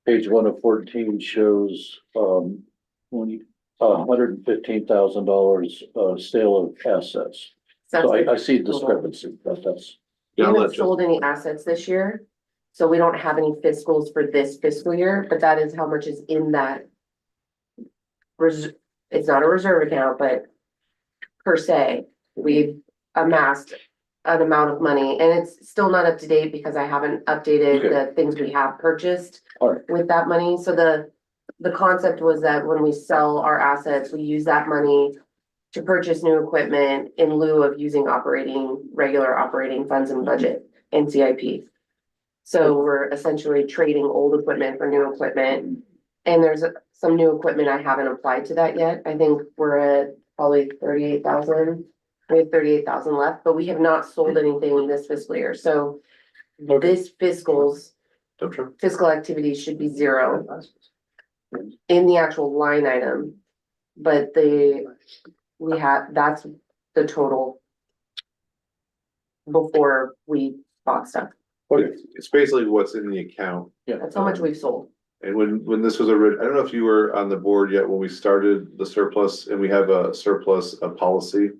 page 1 of 14 shows $115,000 sale of assets. So I see discrepancy, that's. We Yeah, I'll haven't let sold any assets this year, so we don't have any fiscals for this fiscal year, but that is how much is in that. It's not a reserve account, but per se, we've amassed an amount of money, and it's still not up to date because I haven't updated the things we have purchased Alright. with that money, so the concept was that when we sell our assets, we use that money to purchase new equipment in lieu of using regular operating funds and budget and CIP. So we're essentially trading old equipment for new equipment. And there's some new equipment I haven't applied to that yet. I think we're at probably 38,000. We have 38,000 left, but we have not sold anything this fiscal year. So this fiscal activity should be 0 in the actual line item. But that's the total before we bought stuff. It's basically what's in the account. That's how much we've sold. And when this was I don't know if you were on the board yet, when we started the surplus and we have a surplus policy.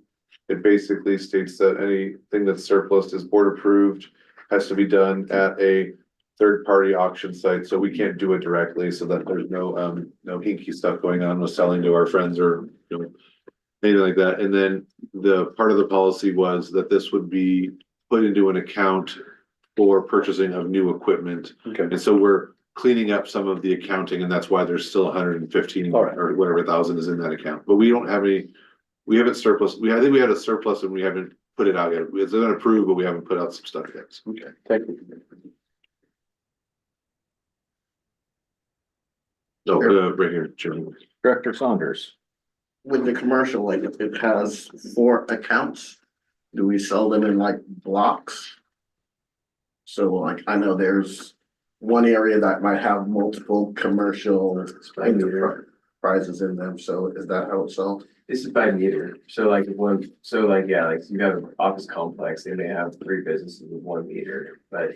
It basically states that anything that's surplus is board approved, has to be done at a third party auction site, so we can't do it directly, so that there's no hinky stuff going on with selling to our friends or anything like that. And then the part of the policy was that this would be put into an account for purchasing of new equipment. Okay. And so we're cleaning up some of the accounting, and that's why there's still 115 or whatever thousand is in that account. But we don't have any, we haven't surplus. I think we had a surplus and we haven't put it out yet. It's been approved, but we haven't put out some stuff yet. Okay, thank you. No, right here, Jim. Director Saunders. With the commercial, like if it has 4 accounts, do we sell them in like blocks? So like, I know there's one area that might have multiple commercial enterprises in them, so is that how it's sold? This is by meter, so like like you have an office complex, they may have 3 businesses with 1 meter, but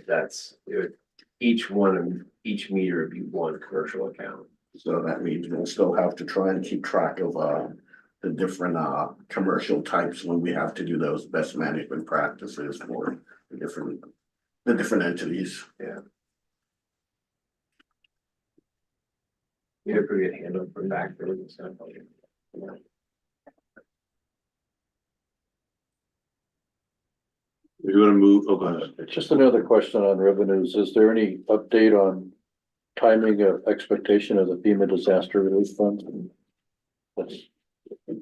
each meter would be 1 commercial account. So that means we'll still have to try and keep track of the different commercial types when we have to do those best management practices for the different entities. Yeah. You had a pretty good handle from back for this stuff. Yeah. If you wanna move, oh, go ahead. Just another question on revenues. Is there any update on timing of expectation of the FEMA disaster relief fund? That's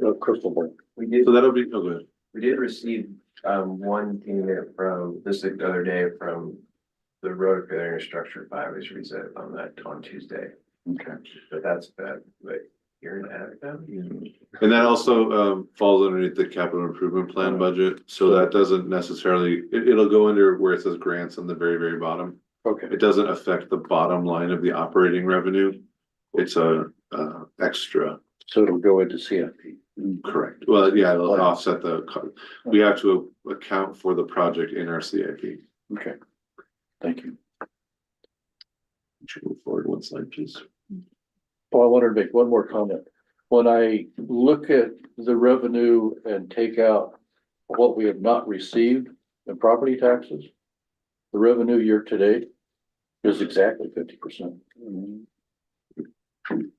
a crystal ball. We did. So that'll be, oh, go ahead. We did receive one thing there from this the other day from the road repair infrastructure 5 is reset on that on Tuesday, Okay. but that's bad, like, year and a half now. And that also falls underneath the capital improvement plan budget, so that doesn't necessarily, it'll go under where it says grants on the very, very bottom. Okay. It doesn't affect the bottom line of the operating revenue. It's a extra, So it'll go into CFP. correct. Well, yeah, it'll offset we have to account for the project in our CIP. Okay. Thank you. Should move forward one slide, please. Well, I wanted to make one more comment. When I look at the revenue and take out what we have not received in property taxes, the revenue year to date is exactly 50%.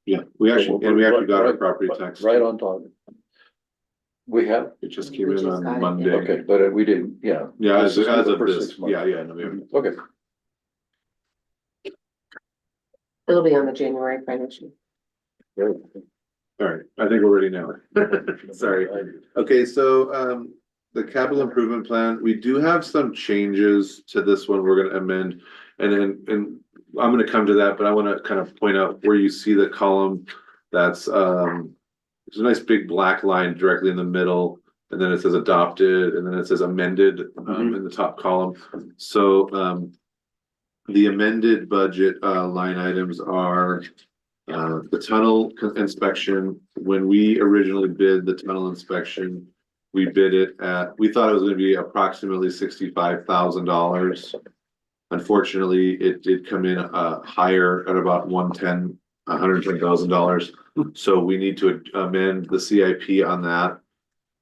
Yeah, we actually got our property tax. Right on target. We have, It just came We in just on got it, Monday. okay, but we didn't, yeah. Yeah, as This is of the first this, 6 months. yeah, no, we haven't. Okay, It'll be on the January financial. great. All right, I think we're ready now. Sorry. Okay, so the capital improvement plan, we do have some changes to this one we're gonna amend. And I'm gonna come to that, but I wanna kind of point out where you see the column that's there's a nice big black line directly in the middle, and then it says adopted, and then it says amended in the top column. So the amended budget line items are the tunnel inspection. When we originally bid the tunnel inspection, we bid it we thought it was gonna be approximately $65,000. Unfortunately, it did come in higher at about $110,000. So we need to amend the CIP on that.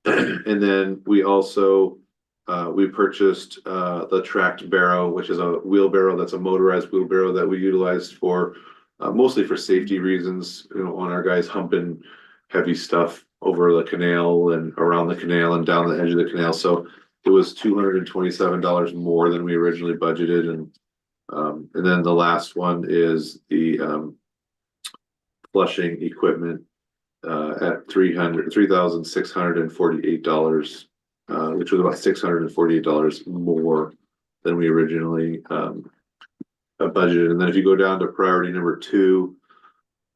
And then we also we purchased the tracked barrow, which is a wheelbarrow that's a motorized wheelbarrow that we utilized for mostly for safety reasons, you know, on our guys humping heavy stuff over the canal and around the canal and down the edge of the canal. So it was $227 more than we originally budgeted. And then the last one is the flushing equipment at $3,648, which was about $648 more than we originally budgeted. And then if you go down to priority number 2,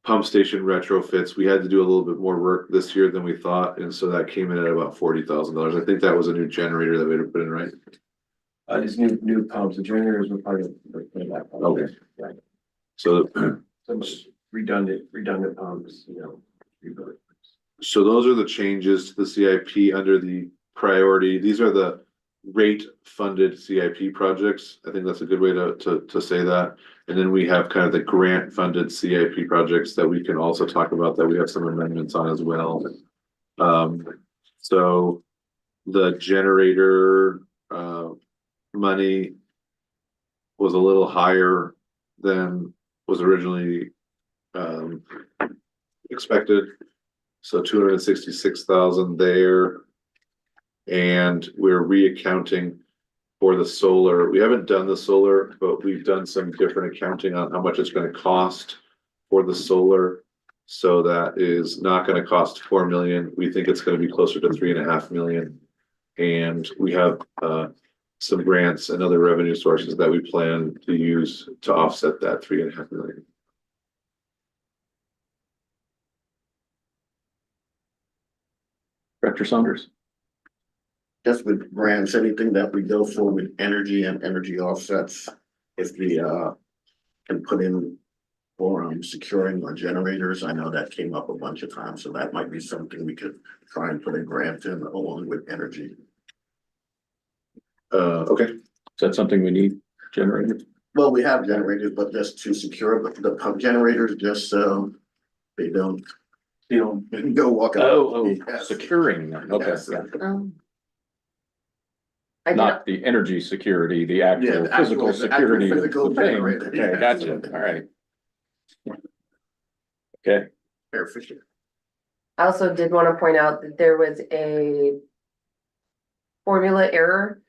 pump station retrofits, we had to do a little bit more work this year than we thought, and so that came in at about $40,000. I think that was a new generator that we had to put in, right? These new pumps, the generators were part of that. Okay. Right. So Some redundant pumps, you know. rebuild. So those are the changes to the CIP under the priority. These are the rate funded CIP projects. I think that's a good way to say that. And then we have kind of the grant funded CIP projects that we can also talk about that we have some amendments on as well. So the generator money was a little higher than was originally expected. So 266,000 there. And we're reaccounting for the solar. We haven't done the solar, but we've done some different accounting on how much it's going to cost for the solar. So that is not going to cost 4 million. We think it's going to be closer to 3.5 million. And we have some grants and other revenue sources that we plan to use to offset that 3.5 million. Director Saunders. Just with grants, anything that we go for with energy and energy offsets, if we can put in for securing our generators, I know that came up a bunch of times, so that might be something we could try and put a grant in along with energy. Okay. Is that something we need generated? Well, we have generators, but just to secure the pump generators, just so they don't, you know, go walking. Yes. Securing them, okay, Yes. yeah. I did Not the energy security, the Yeah, actual the actual- physical the actual security of physical the thing. generator, Okay, yes. gotcha, all right. Okay, Air efficient. I also did want to point out that there was a formula error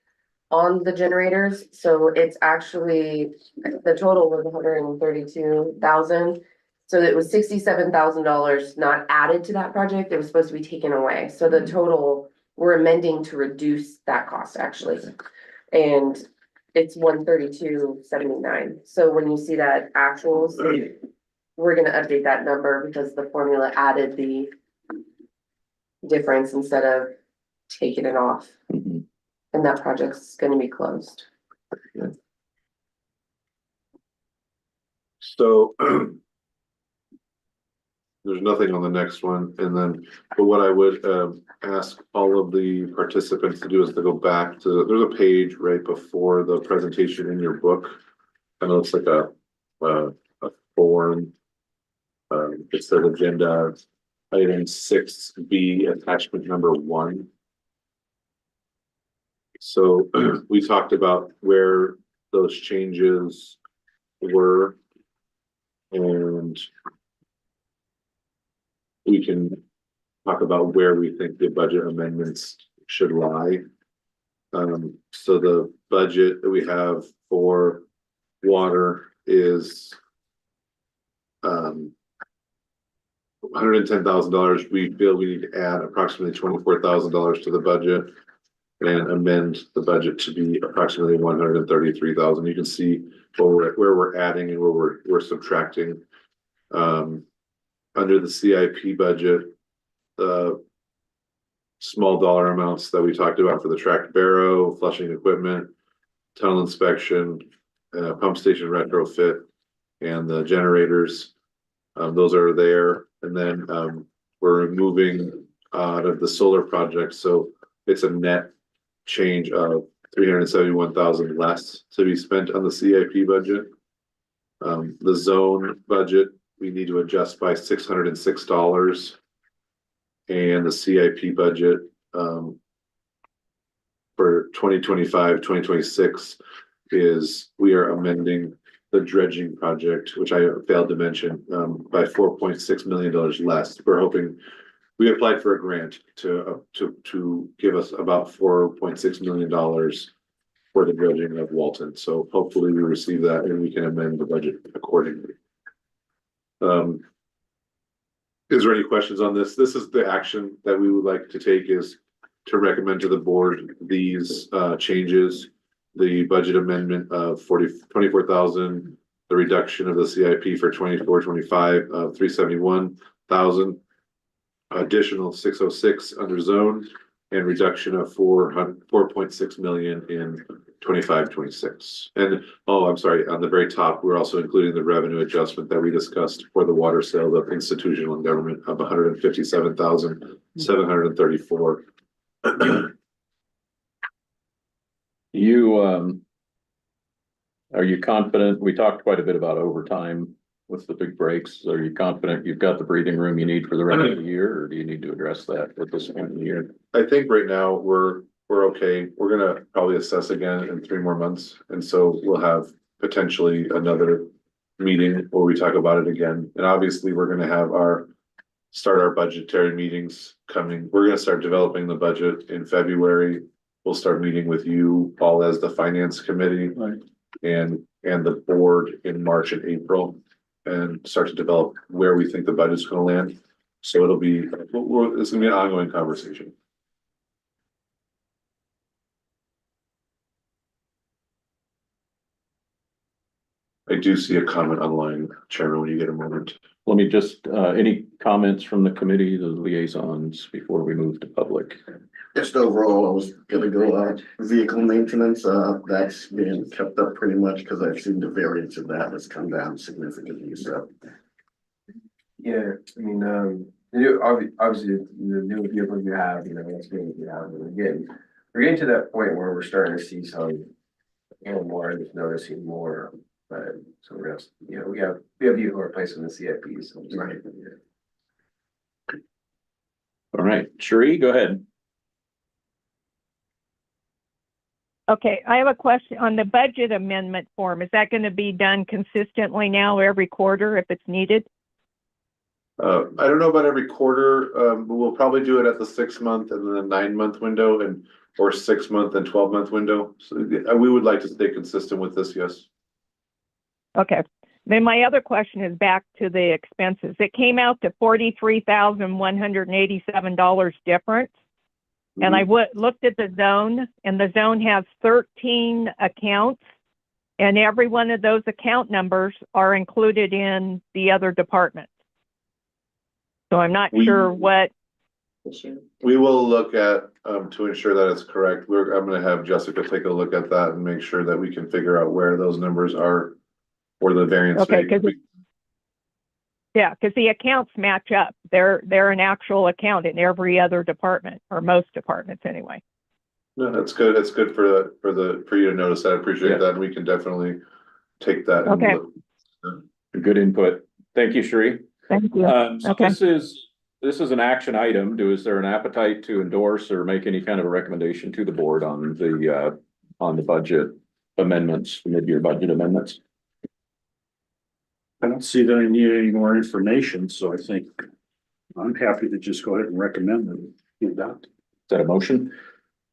on the generators, so it's actually, the total was 132,000. So it was $67,000 not added to that project, it was supposed to be taken away, so the total, we're amending to reduce that cost actually. And it's 132.79. So when you see that actuals, we're gonna update that number because the formula added the difference instead of taking it off. Mhm. And that project's gonna be closed. So there's nothing on the next one, and then, but what I would ask all of the participants to do is to go back to, there's a page right before the presentation in your book. And it looks like a form. It says agenda item 6B, attachment number 1. So we talked about where those changes were. And we can talk about where we think the budget amendments should lie. So the budget that we have for water is $110,000. We feel we need to add approximately $24,000 to the budget and amend the budget to be approximately $133,000. You can see where we're adding and where we're subtracting. Under the CIP budget, the small dollar amounts that we talked about for the tracked barrow, flushing equipment, tunnel inspection, pump station retrofit, and the generators, those are there. And then we're moving out of the solar project, so it's a net change of $371,000 less to be spent on the CIP budget. The zone budget, we need to adjust by $606. And the CIP budget for 2025, 2026 is we are amending the dredging project, which I failed to mention, by $4.6 million less. We're hoping, we applied for a grant to give us about $4.6 million for the dredging of Walton. So hopefully we receive that and we can amend the budget accordingly. Is there any questions on this? This is the action that we would like to take, is to recommend to the board these changes. The budget amendment of $24,000, the reduction of the CIP for 24-25 of $371,000, additional 606 under zone, and reduction of $4.6 million in 25-26. And I'm sorry, on the very top, we're also including the revenue adjustment that we discussed for the water sale of institutional and government of $157,734. Are you confident? We talked quite a bit about overtime with the big breaks. Are you confident you've got the breathing room you need for the rest of the year, or do you need to address that at this point in the year? I think right now we're okay. We're gonna probably assess again in 3 more months. And so we'll have potentially another meeting where we talk about it again. And obviously we're gonna have start our budgetary meetings coming. We're gonna start developing the budget in February. We'll start meeting with you all as the finance committee. Right. And the board in March and April, and start to develop where we think the budget's gonna land. So it's gonna be an ongoing conversation. I do see a comment online, Chairman, when you get a moment. Let me just, any comments from the committee, the liaisons, before we move to public? Just overall, I was gonna go, vehicle maintenance, that's being kept up pretty much, because I've seen the variance of that has come down significantly, so. Yeah, I mean, obviously, the new vehicles you have, that's good, we're getting to that point where we're starting to see some, more, just noticing more, but, so we're just, we have vehicle replacement in the CFPs. So Right. All right, Sheree, go ahead. Okay, I have a question on the budget amendment form. Is that going to be done consistently now every quarter if it's needed? I don't know about every quarter, but we'll probably do it at the 6-month and then the 9-month window, or 6-month and 12-month window. So we would like to stay consistent with this, yes. Okay. Then my other question is back to the expenses. It came out to $43,187 difference. And I looked at the zone, and the zone has 13 accounts. And every one of those account numbers are included in the other departments. So I'm not sure what, We will look at, to ensure that it's correct. I'm gonna have Jessica take a look at that and make sure that we can figure out where those numbers are. Or the variance. Okay, may be. yeah, because the accounts match up. They're an actual account in every other department, or most departments anyway. No, that's good. It's good for you to notice that. I appreciate Yeah. that. We can definitely take that. and Okay. look. Good input. Thank you, Sheree. Thank you. So Okay. this is an action item. Is there an appetite to endorse or make any kind of a recommendation to the board on the budget amendments, mid-year budget amendments? I don't see that I need any more information, so I think I'm happy to just go ahead and recommend that we adopt. Is that a motion?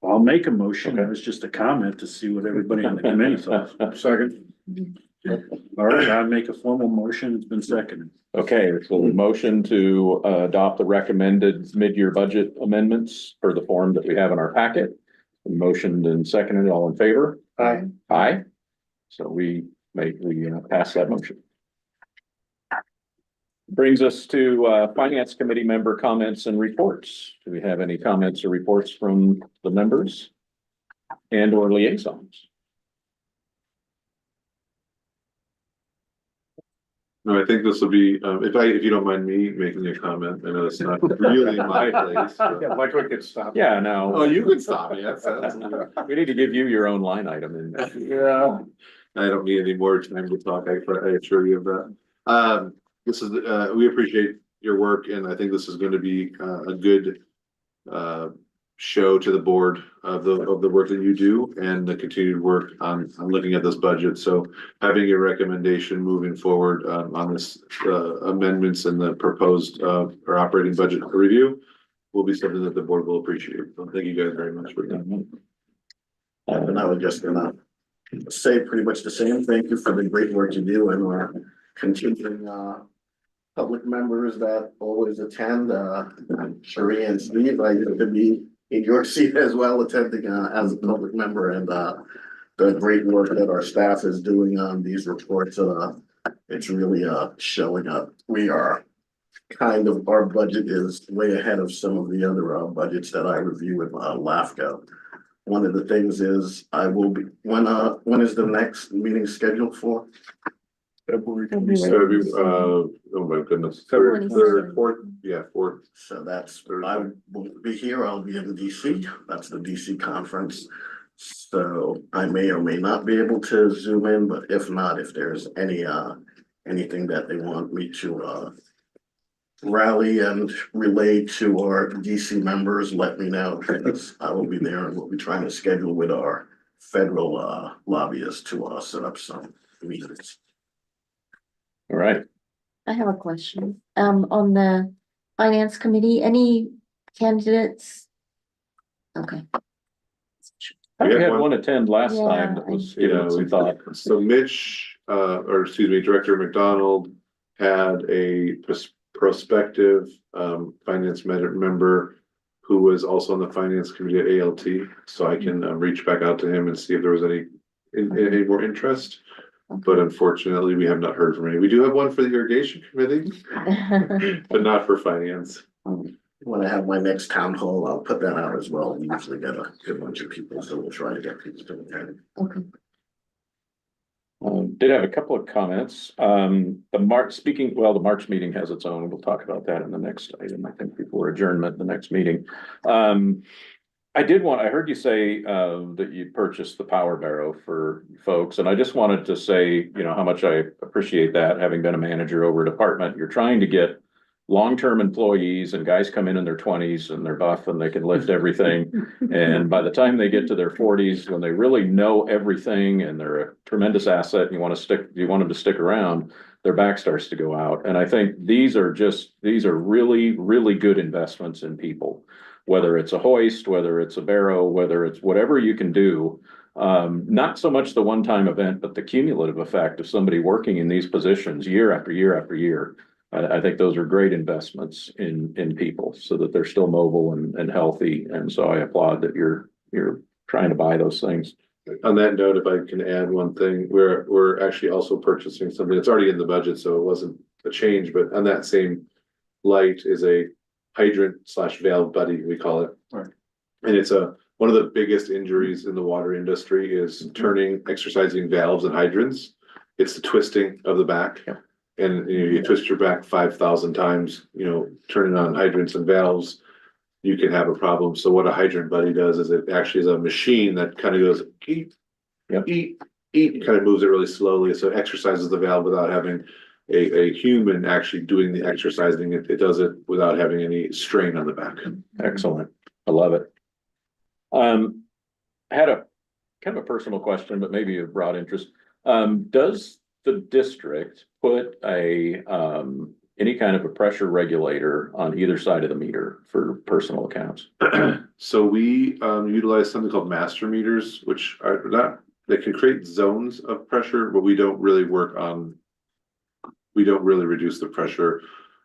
I'll make a motion. Okay. It was just a comment to see what everybody on the committee thought. Second. All right, I'll make a formal motion. It's been seconded. Okay, so the motion to adopt the recommended mid-year budget amendments per the form that we have in our packet. Motioned and seconded, all in favor? Aye. Aye. So we pass that motion. Brings us to Finance Committee member comments and reports. Do we have any comments or reports from the members and or liaisons? No, I think this will be, if you don't mind me making a comment, I know it's not really my place. Yeah, Mike, we could stop. Yeah, Oh, no, you can stop me. That's. we need to give you your own line item in there. Yeah. I don't need any more time to talk. I assure you of that. This is, we appreciate your work, and I think this is going to be a good show to the board of the work that you do and the continued work on looking at this budget. So having a recommendation moving forward on this amendments and the proposed or operating budget review will be something that the board will appreciate. So thank you guys very much for that. And I was just gonna say pretty much the same. Thank you for the great work you do and our continuing public members that always attend, Sheree and Steve. I used to be in your seat as well, attending as a public member, and the great work that our staff is doing on these reports. It's really showing up. We are our budget is way ahead of some of the other budgets that I review with LAFCO. One of the things is I will be, when is the next meeting scheduled for? February So, 27th. oh my goodness, February third, fourth, yeah, fourth. So I won't be here, I'll be in DC, that's the DC conference. So I may or may not be able to zoom in, but if not, if there's anything that they want me to rally and relay to our DC members, let me know, because I will be there and we'll be trying to schedule with our federal lobbyists to set up some meetings. All right. I have a question. On the finance committee, any candidates? Okay. We Yeah, had one- one attend last Yeah, time that was Yeah, given some thought. So Mitch, or excuse me, Director McDonald had a prospective finance member who was also on the finance committee at ALT. So I can reach back out to him and see if there was any more interest. But unfortunately, we have not heard from any. We do have one for the irrigation committee, but not for finance. When I have my next town hall, I'll put that out as well. We usually get a good bunch of people, so we'll try to get people to attend. Okay. Did have a couple of comments. The March meeting has its own. We'll talk about that in the next item, I think, before adjournment, the next meeting. I heard you say that you purchased the power barrow for folks, and I just wanted to say, how much I appreciate that, having been a manager over a department. You're trying to get long-term employees, and guys come in their 20s and they're buff and they can lift everything. And by the time they get to their 40s, when they really know everything and they're a tremendous asset, and you want them to stick around, their back starts to go out. And I think these are really, really good investments in people. Whether it's a hoist, whether it's a barrow, whether it's whatever you can do. Not so much the one-time event, but the cumulative effect of somebody working in these positions year after year after year. I think those are great investments in people so that they're still mobile and healthy. And so I applaud that you're trying to buy those things. On that note, if I can add one thing, we're actually also purchasing something that's already in the budget, so it wasn't a change, but on that same light is a hydrant slash valve buddy, we call it. Right. And it's one of the biggest injuries in the water industry is turning, exercising valves and hydrants. It's the twisting of the back. Yeah. And you twist your back 5,000 times, turning on hydrants and valves, you can have a problem. So what a hydrant buddy does is it actually is a machine that kind of goes eat, Yep. eat, kind of moves it really slowly. So it exercises the valve without having a human actually doing the exercising. It does it without having any strain on the back. Excellent. I love it. Had a kind of a personal question, but maybe of broad interest. Does the district put any kind of a pressure regulator on either side of the meter for personal accounts? So we utilize something called master meters, which are not, they can create zones of pressure, but we don't really reduce the pressure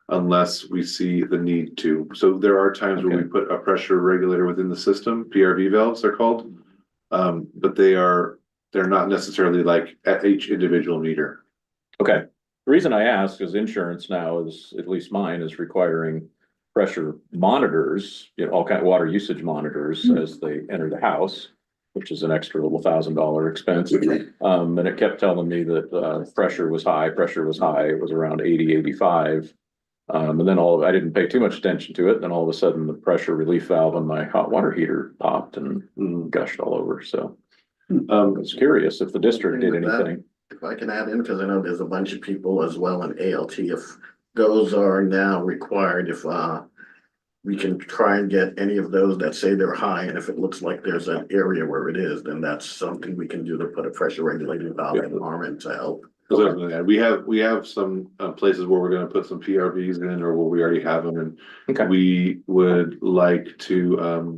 unless we see the need to. So there are times where we Okay. put a pressure regulator within the system, PRV valves they're called. But they're not necessarily like at each individual meter. Okay. The reason I ask is insurance now is, at least mine, is requiring pressure monitors, all kind of water usage monitors as they enter the house, which is an extra little $1,000 expense. And it kept telling me that pressure was high. It was around 80, 85. And then I didn't pay too much attention to it. Then all of a sudden the pressure relief valve on my hot water heater popped and gushed all over. So I was curious if the district did anything. If I can add in, because I know there's a bunch of people as well in ALT, if those are now required, if we can try and get any of those that say they're high, and if it looks like there's an area where it is, then that's something we can do to put a pressure regulating valve in arm and to help. We have some places where we're gonna put some PRVs in or where we already have them, and Okay. we would like to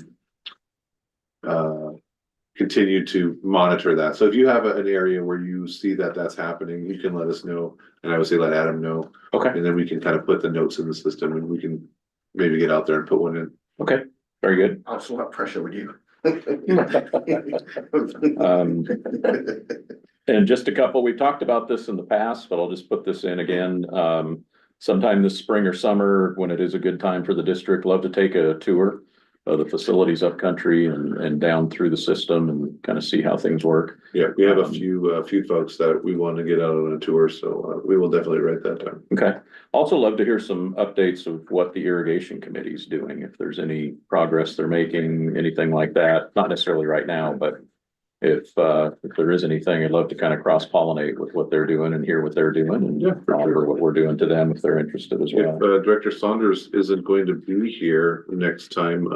continue to monitor that. So if you have an area where you see that that's happening, you can let us know, and I would say let Adam know. Okay. And then we can kind of put the notes in the system and we can maybe get out there and put one in. Okay. Very good. I'll swap pressure with you. And just a couple, we've talked about this in the past, but I'll just put this in again. Sometime this spring or summer, when it is a good time for the district, love to take a tour of the facilities up country and down through the system and kind of see how things work. Yeah, we have a few folks that we want to get out on a tour, so we will definitely write that down. Okay. Also love to hear some updates of what the irrigation committee is doing, if there's any progress they're making, anything like that. Not necessarily right now, but if there is anything, I'd love to kind of cross pollinate with what they're doing and hear what they're doing and offer what we're doing to them if they're interested as well. If Director Saunders isn't going to be here next time,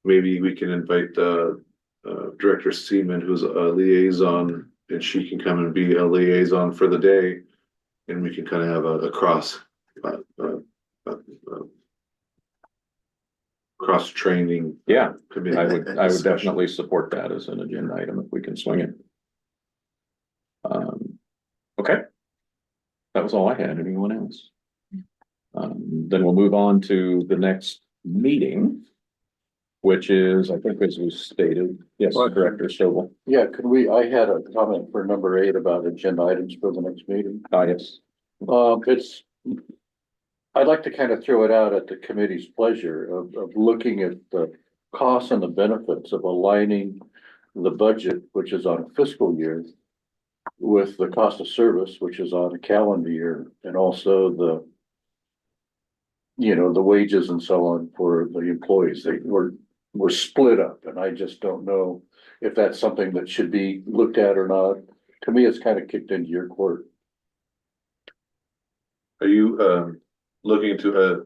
maybe we can invite Director Seaman, who's a liaison, and she can come and be a liaison for the day. And we can kind of have a cross training. Yeah, committee I would discussion. definitely support that as an agenda item if we can swing it. Okay. That was all I had. Anyone else? Then we'll move on to the next meeting, which is, I think, as we stated, yes, Director Stovall. Yeah, I had a comment for number 8 about agenda items for the next meeting. Yes. I'd like to kind of throw it out at the committee's pleasure of looking at the costs and the benefits of aligning the budget, which is on a fiscal year, with the cost of service, which is on a calendar year, and also the wages and so on for the employees. We're split up, and I just don't know if that's something that should be looked at or not. To me, it's kind of kicked into your court. Are you looking to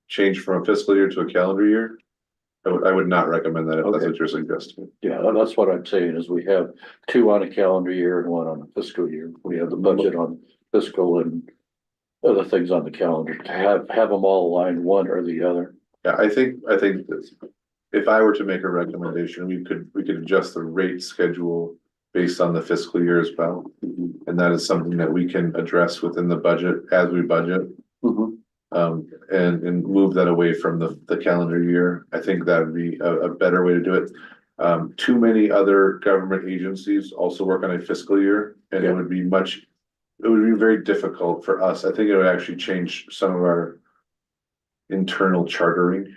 change from a fiscal year to a calendar year? I would not recommend that if that's what you're suggesting. Yeah, that's what I'm saying, is we have 2 on a calendar year and 1 on a fiscal year. We have the budget on fiscal and other things on the calendar, to have them all aligned, one or the other. Yeah, I think that if I were to make a recommendation, we could adjust the rate schedule based on the fiscal year as well. And that is something that we can address within the budget as we budget. Mhm. And move that away from the calendar year. I think that would be a better way to do it. Too many other government agencies also work on a fiscal year, and it would be very difficult for us. I think it would actually change some of our internal chartering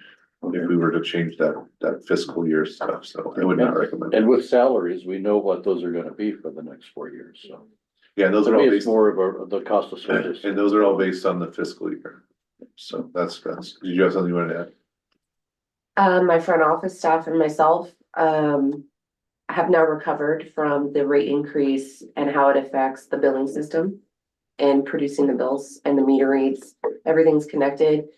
if we were to change that fiscal year stuff, so I would not recommend it. And with salaries, we know what those are gonna be for the next 4 years, so. Yeah, those To are all me, it's based, more of the cost of service. and those are all based on the fiscal year. So that's, did you have something you wanted to add? My front office staff and myself, have now recovered from the rate increase and how it affects the billing system and producing the bills and the meter reads, everything's connected.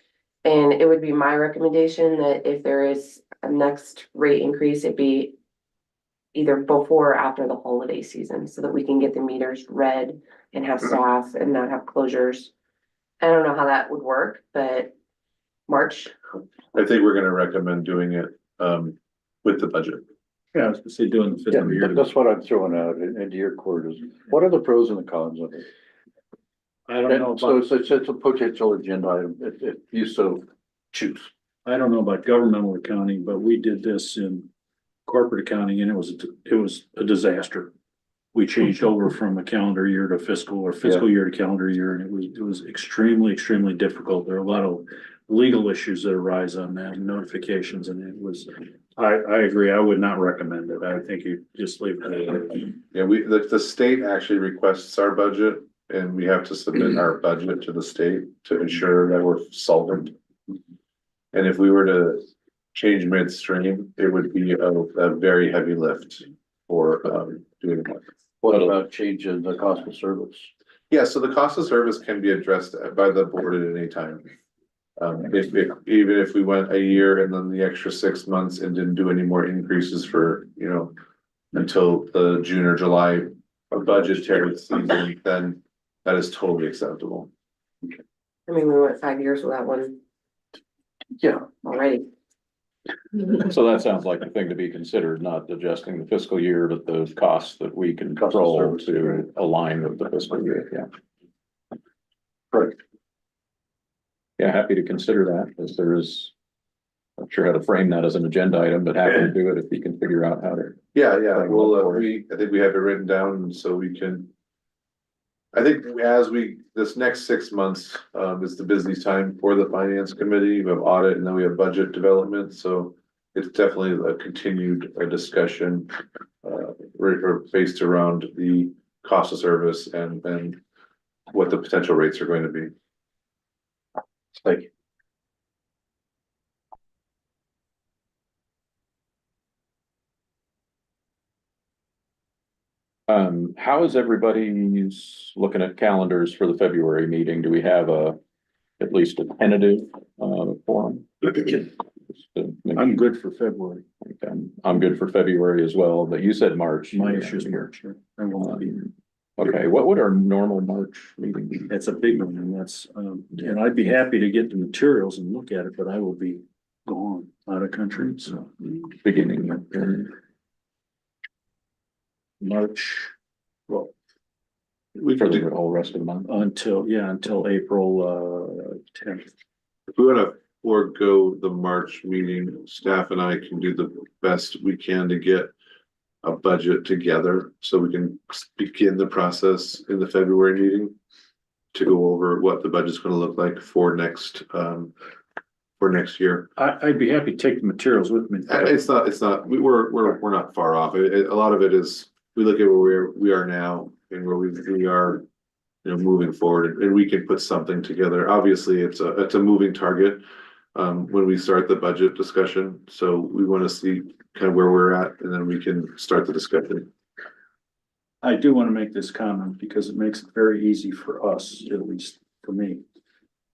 And it would be my recommendation that if there is a next rate increase, it be either before or after the holiday season, so that we can get the meters read and have staff and not have closures. I don't know how that would work, but March. I think we're gonna recommend doing it, with the budget. Yeah, I was gonna say doing the Yeah, fiscal year. that's what I'm throwing out into your court is, what are the pros and the cons of it? I don't know And so about, it's a potential agenda item if you so choose. I don't know about governmental accounting, but we did this in corporate accounting and it was a disaster. We changed over from a calendar year to fiscal or fiscal year to calendar year, and it was extremely, extremely difficult. There are a lot of legal issues that arise on that, and notifications, and it was, I agree, I would not recommend it. I think you just leave it. Yeah, the state actually requests our budget, and we have to submit our budget to the state to ensure that we're solvent. And if we were to change midstream, it would be a very heavy lift for, doing that. What about changing the cost of service? Yeah, so the cost of service can be addressed by the board at any time. Even if we went a year and then the extra 6 months and didn't do any more increases for, until the June or July budgetary season, then that is totally acceptable. I mean, we went 5 years without one Yeah, already. So that sounds like the thing to be considered, not adjusting the fiscal year, but the costs that we control service, to align with the fiscal year, yeah. correct. Yeah, happy to consider that, because there is, I'm sure how to frame that as an agenda item, but happy to do it if you can figure out how to. Yeah, well, I think we have it written down so we can. I think this next 6 months, is the busy time for the finance committee. We have audit and then we have budget development, so it's definitely a continued discussion. Based around the cost of service and what the potential rates are going to be. Thank you. How is everybody's looking at calendars for the February meeting? Do we have at least a tentative, forum? I'm good for February. I'm good for February as well, but you said March. My issue is March. I will not be here. Okay, what would our normal March meeting be? That's a big one, and that's, and I'd be happy to get the materials and look at it, but I will be gone out of country, so. Beginning of March, well, for the whole rest of the month. until April, 10th. If we wanna forego the March meeting, staff and I can do the best we can to get a budget together so we can begin the process in the February meeting to go over what the budget's gonna look like for next year. I'd be happy to take the materials with me. It's not, we're not far off. A lot of it is, we look at where we are now and where we are, moving forward, and we can put something together. Obviously, it's a moving target when we start the budget discussion. So we want to see kind of where we're at, and then we can start the discussion. I do want to make this comment because it makes it very easy for us, at least for me.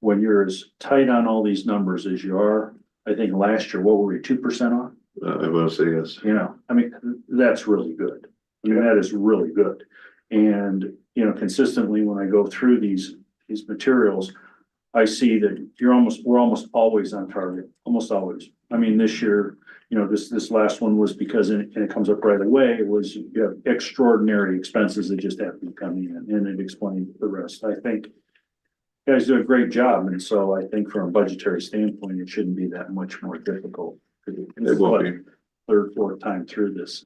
When you're as tight on all these numbers as you are, I think last year, what were we, 2% off? I want to say yes. I mean, that's really good. I mean, that is really good. And, consistently when I go through these materials, I see that we're almost always on target, almost always. I mean, this year, you know, this last one was because, and it comes up right away, was you have extraordinary expenses that just happen to come in, and it explains the rest. I think you guys do a great job, and so I think from a budgetary standpoint, it shouldn't be that much more difficult. It won't be. Third, fourth time through this.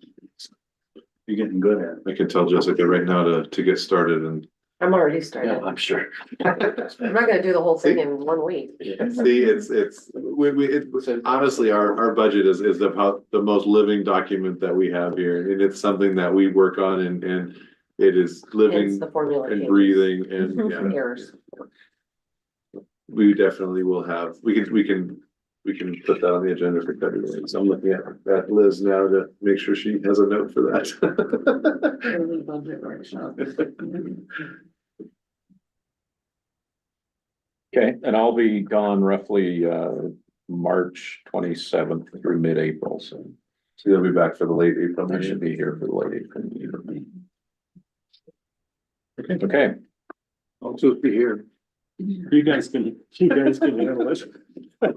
You're getting good at it. I can tell Jessica right now to get started and I'm already Yeah, started. I'm sure. I'm not gonna do the whole thing in 1 week. see, honestly, our budget is about the most living document that we have here. And it's something that we work on and it is Hence living the formula. and changes. breathing and yeah. Errors. We definitely will have, we can put that on the agenda for February. So I'm looking at Liz now to make sure she has a note for that. Early budget workshop. Okay, and I'll be gone roughly, March 27th through mid-April, so So you'll be back for the late April I should meeting. be here for the late April meeting. Okay, I'll just be here. You guys can handle this. how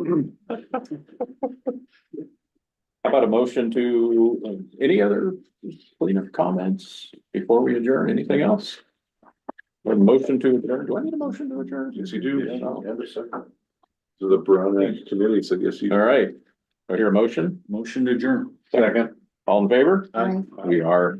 about a motion to, any other cleanup comments before we adjourn? Anything else? A motion to adjourn? Do I need a motion to adjourn? Yes, you do. No. So the Brown Act Committee said, yes, you. All right, I hear a motion. Motion to adjourn. Second, all in favor? Aye. We are